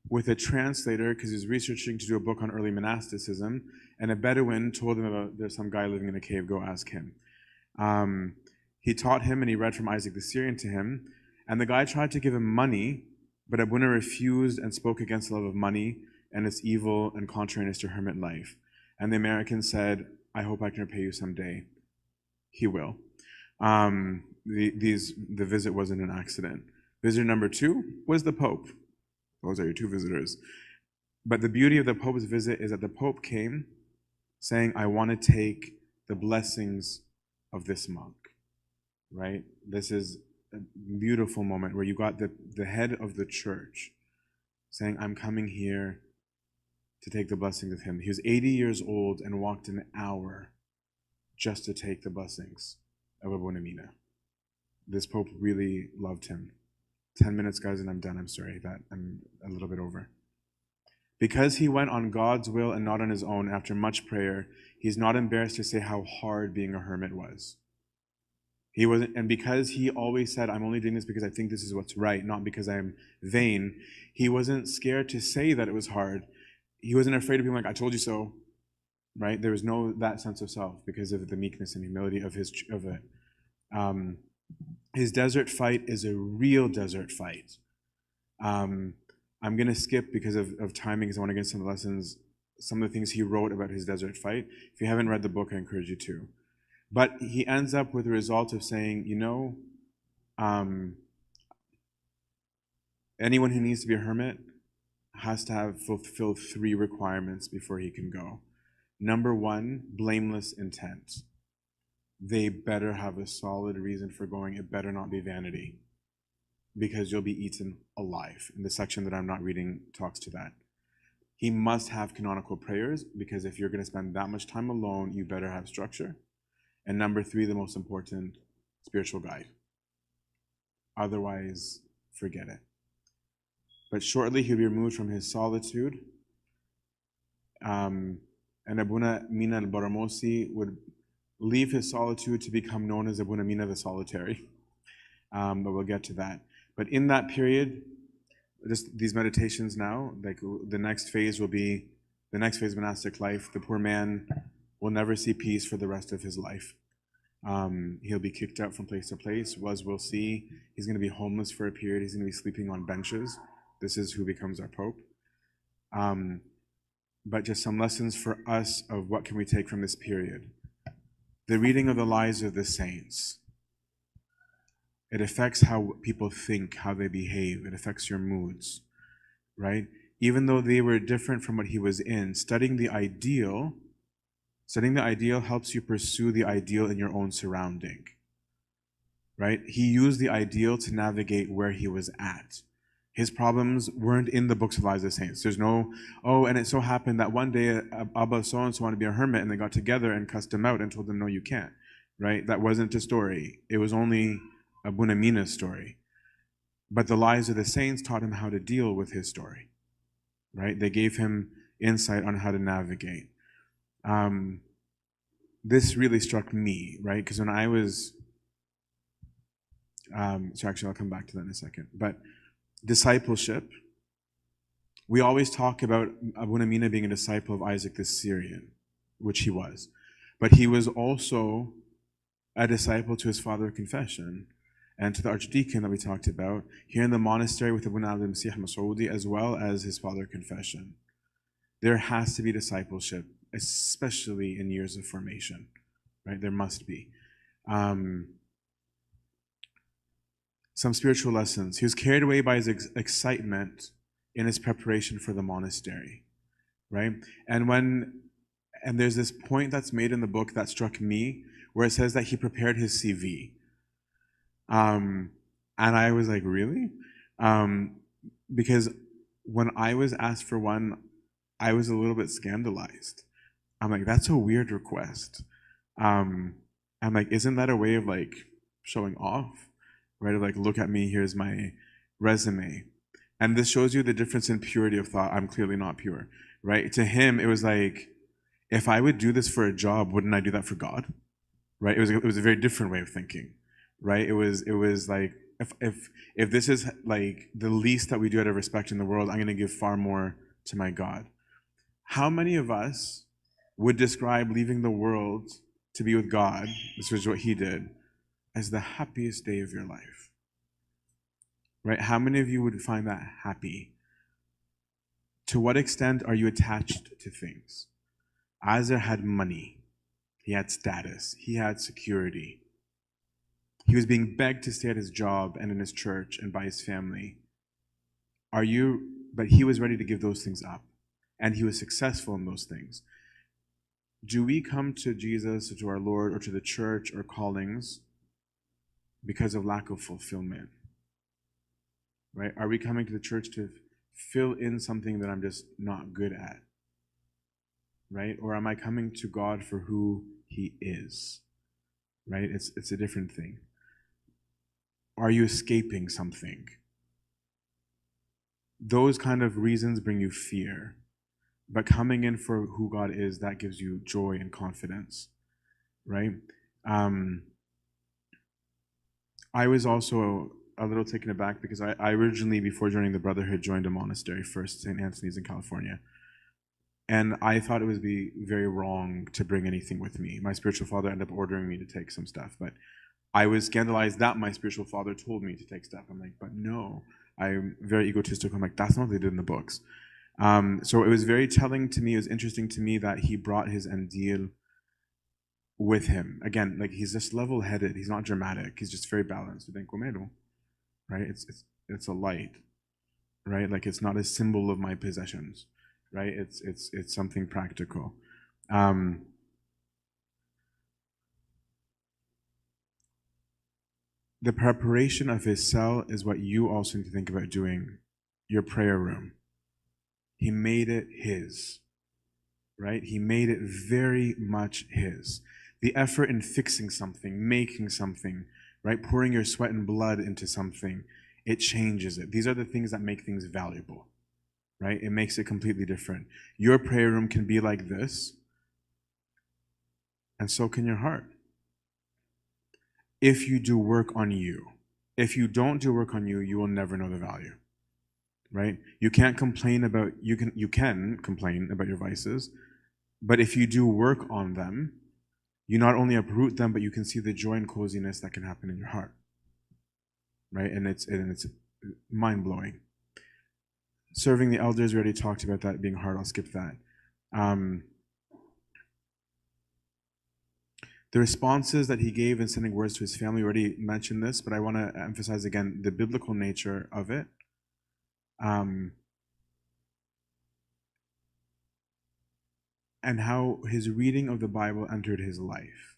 with a translator because he was researching to do a book on early monasticism, and a Bedouin told him about there's some guy living in a cave, go ask him. He taught him and he read from Isaac the Syrian to him, and the guy tried to give him money, but Abuna refused and spoke against the love of money and its evil and contrariness to hermit life. And the American said, I hope I can repay you someday. He will. The visit wasn't an accident. Visitor number 2 was the Pope. Those are your 2 visitors. But the beauty of the Pope's visit is that the Pope came saying, I want to take the blessings of this monk, right? This is a beautiful moment where you got the head of the church saying, I'm coming here to take the blessings of him. He was 80 years old and walked an hour just to take the blessings of Abuna Mina. This Pope really loved him. 10 minutes, guys, and I'm done. I'm sorry that I'm a little bit over. Because he went on God's will and not on his own after much prayer, he's not embarrassed to say how hard being a hermit was. He wasn't, and because he always said, I'm only doing this because I think this is what's right, not because I'm vain, he wasn't scared to say that it was hard. He wasn't afraid of being like, I told you so, right? There was no that sense of self because of the meekness and humility of it. His desert fight is a real desert fight. I'm going to skip because of timing, because I want to get some lessons, some of the things he wrote about his desert fight. If you haven't read the book, I encourage you to. But he ends up with the result of saying, anyone who needs to be a hermit has to have fulfilled 3 requirements before he can go. Number 1, blameless intent. They better have a solid reason for going. It better not be vanity, because you'll be eaten alive. And the section that I'm not reading talks to that. He must have canonical prayers, because if you're going to spend that much time alone, you better have structure. And number 3, the most important, spiritual guide. Otherwise, forget it. But shortly he'll be removed from his solitude. And Abuna Mina al-Baramosi would leave his solitude to become known as Abuna Mina the Solitary. But we'll get to that. But in that period, just these meditations now, like the next phase will be the next phase of monastic life. The poor man will never see peace for the rest of his life. He'll be kicked out from place to place. We'll see. He's going to be homeless for a period. He's going to be sleeping on benches. This is who becomes our Pope. But just some lessons for us of what can we take from this period. The reading of the lives of the saints. It affects how people think, how they behave. It affects your moods, right? Even though they were different from what he was in, studying the ideal helps you pursue the ideal in your own surrounding, right? He used the ideal to navigate where he was at. His problems weren't in the books of lives of saints. There's no, and it so happened that one day Abba so-and-so wanted to be a hermit, and they got together and cussed him out and told him, no, you can't, right? That wasn't a story. It was only Abuna Mina's story. But the lives of the saints taught him how to deal with his story, right? They gave him insight on how to navigate. This really struck me, right? Because when I was, so actually I'll come back to that in a second, but discipleship, we always talk about Abuna Mina being a disciple of Isaac the Syrian, which he was. But he was also a disciple to his father of confession and to the archdeacon that we talked about here in the monastery with Abuna al-Masih Masoudi, as well as his father of confession. There has to be discipleship, especially in years of formation, right? There must be. Some spiritual lessons. He was carried away by his excitement in his preparation for the monastery, right? And there's this point that's made in the book that struck me, where it says that he prepared his CV. And I was like, really? Because when I was asked for one, I was a little bit scandalized. I'm like, that's a weird request. I'm like, isn't that a way of like showing off, right? Of like, look at me, here's my resume. And this shows you the difference in purity of thought. I'm clearly not pure, right? To him, it was like, if I would do this for a job, wouldn't I do that for God? Right? It was a very different way of thinking, right? It was like, if this is like the least that we do out of respect in the world, I'm going to give far more to my God. How many of us would describe leaving the world to be with God, this was what he did, as the happiest day of your life? Right? How many of you would find that happy? To what extent are you attached to things? Isaac had money, he had status, he had security. He was being begged to stay at his job and in his church and by his family. But he was ready to give those things up. And he was successful in those things. Do we come to Jesus or to our Lord or to the church or callings because of lack of fulfillment? Right? Are we coming to the church to fill in something that I'm just not good at? Right? Or am I coming to God for who he is? Right? It's a different thing. Are you escaping something? Those kind of reasons bring you fear. But coming in for who God is, that gives you joy and confidence, right? I was also a little taken aback because I originally, before joining the Brotherhood, joined a monastery first, St. Antony's in California. And I thought it would be very wrong to bring anything with me. My spiritual father ended up ordering me to take some stuff, but I was scandalized that my spiritual father told me to take stuff. I'm like, but no, I'm very egotistical. I'm like, that's not what they did in the books. So it was very telling to me, it was interesting to me that he brought his Endil with him. Again, like he's just level-headed, he's not dramatic, he's just very balanced. Right? It's a light, right? Like it's not a symbol of my possessions, right? It's something practical. The preparation of his cell is what you also need to think about doing. Your prayer room. He made it his, right? He made it very much his. The effort in fixing something, making something, right? Pouring your sweat and blood into something, it changes it. These are the things that make things valuable, right? It makes it completely different. Your prayer room can be like this, and so can your heart. If you do work on you. If you don't do work on you, you will never know the value, right? You can complain about your vices, but if you do work on them, you not only uproot them, but you can see the joy and coziness that can happen in your heart, right? And it's mind-blowing. Serving the elders, we already talked about that being hard. I'll skip that. The responses that he gave in sending words to his family, we already mentioned this, but I want to emphasize again the biblical nature of it. And how his reading of the Bible entered his life,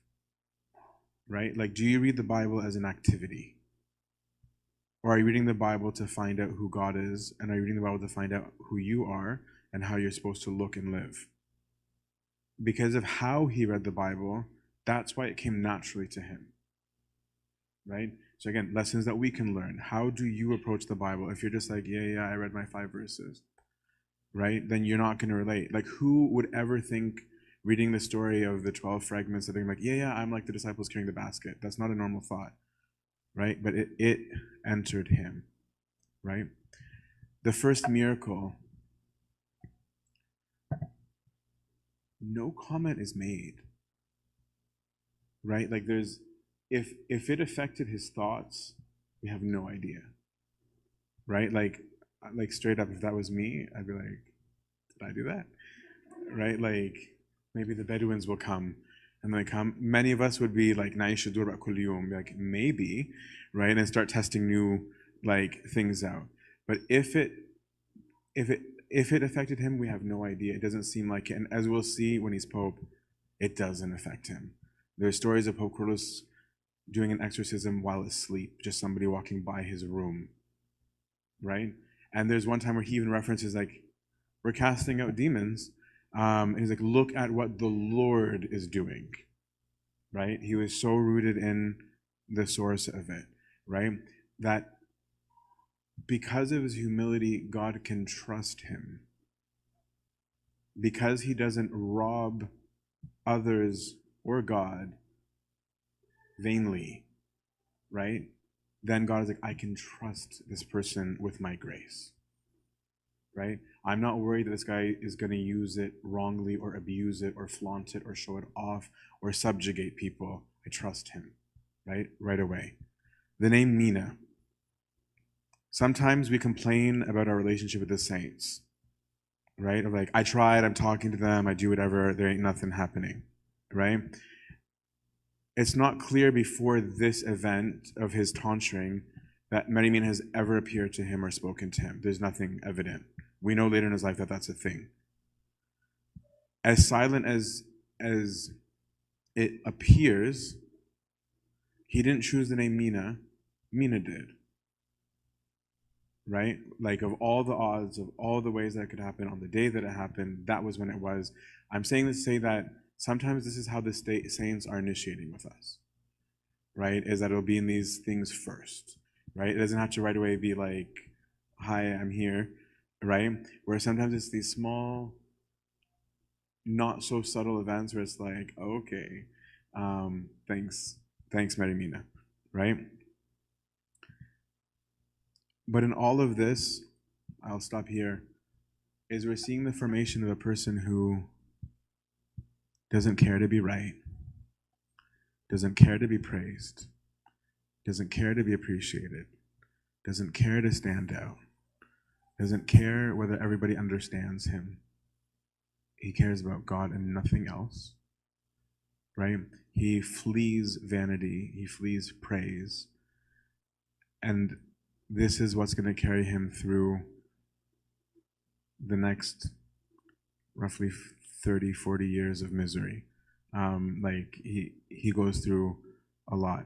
right? Like, do you read the Bible as an activity? Or are you reading the Bible to find out who God is? And are you reading the Bible to find out who you are and how you're supposed to look and live? Because of how he read the Bible, that's why it came naturally to him, right? So again, lessons that we can learn. How do you approach the Bible? If you're just like, yeah, I read my 5 verses, right? Then you're not going to relate. Like, who would ever think reading the story of the 12 fragments that they're like, yeah, I'm like the disciples carrying the basket. That's not a normal thought, right? But it entered him, right? The first miracle, no comment is made, right? Like if it affected his thoughts, we have no idea, right? Like straight up, if that was me, I'd be like, did I do that? Right? Like, maybe the Bedouins will come, and they come. Many of us would be like, "Naisha durba kul yom," like maybe, right? And start testing new like things out. But if it affected him, we have no idea. It doesn't seem like it. And as we'll see when he's Pope, it doesn't affect him. There's stories of Pope Kyrillos doing an exorcism while asleep, just somebody walking by his room, right? And there's one time where he even references like, we're casting out demons. And he's like, look at what the Lord is doing, right? He was so rooted in the source of it, right? That because of his humility, God can trust him. Because he doesn't rob others or God vainly, right? Then God is like, I can trust this person with my grace, right? I'm not worried that this guy is going to use it wrongly or abuse it or flaunt it or show it off or subjugate people. I trust him, right? Right away. The name Mina. Sometimes we complain about our relationship with the saints, right? Of like, I tried, I'm talking to them, I do whatever, there ain't nothing happening, right? It's not clear before this event of his tonsuring that Mary Mina has ever appeared to him or spoken to him. There's nothing evident. We know later in his life that that's a thing. As silent as it appears, he didn't choose the name Mina. Mina did. Right? Like, of all the odds, of all the ways that could happen, on the day that it happened, that was when it was. I'm saying this to say that sometimes this is how the saints are initiating with us, right? Is that it'll be in these things first, right? It doesn't have to right away be like, hi, I'm here, right? Where sometimes it's these small, not so subtle events where it's like, oh, okay, thanks, Mary Mina, right? But in all of this, I'll stop here, is we're seeing the formation of a person who doesn't care to be right, doesn't care to be praised, doesn't care to be appreciated, doesn't care to stand out, doesn't care whether everybody understands him. He cares about God and nothing else, right? He flees vanity, he flees praise, and this is what's going to carry him through the next roughly 30, 40 years of misery. Like he goes through a lot.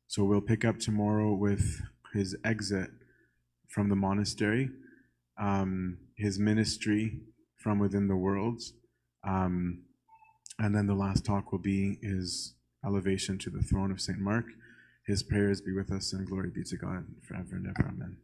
So we'll pick up tomorrow with his exit from the monastery, his ministry from within the worlds, and then the last talk will be his elevation to the throne of St. Mark. His prayers be with us, and glory be to God forever and ever. Amen.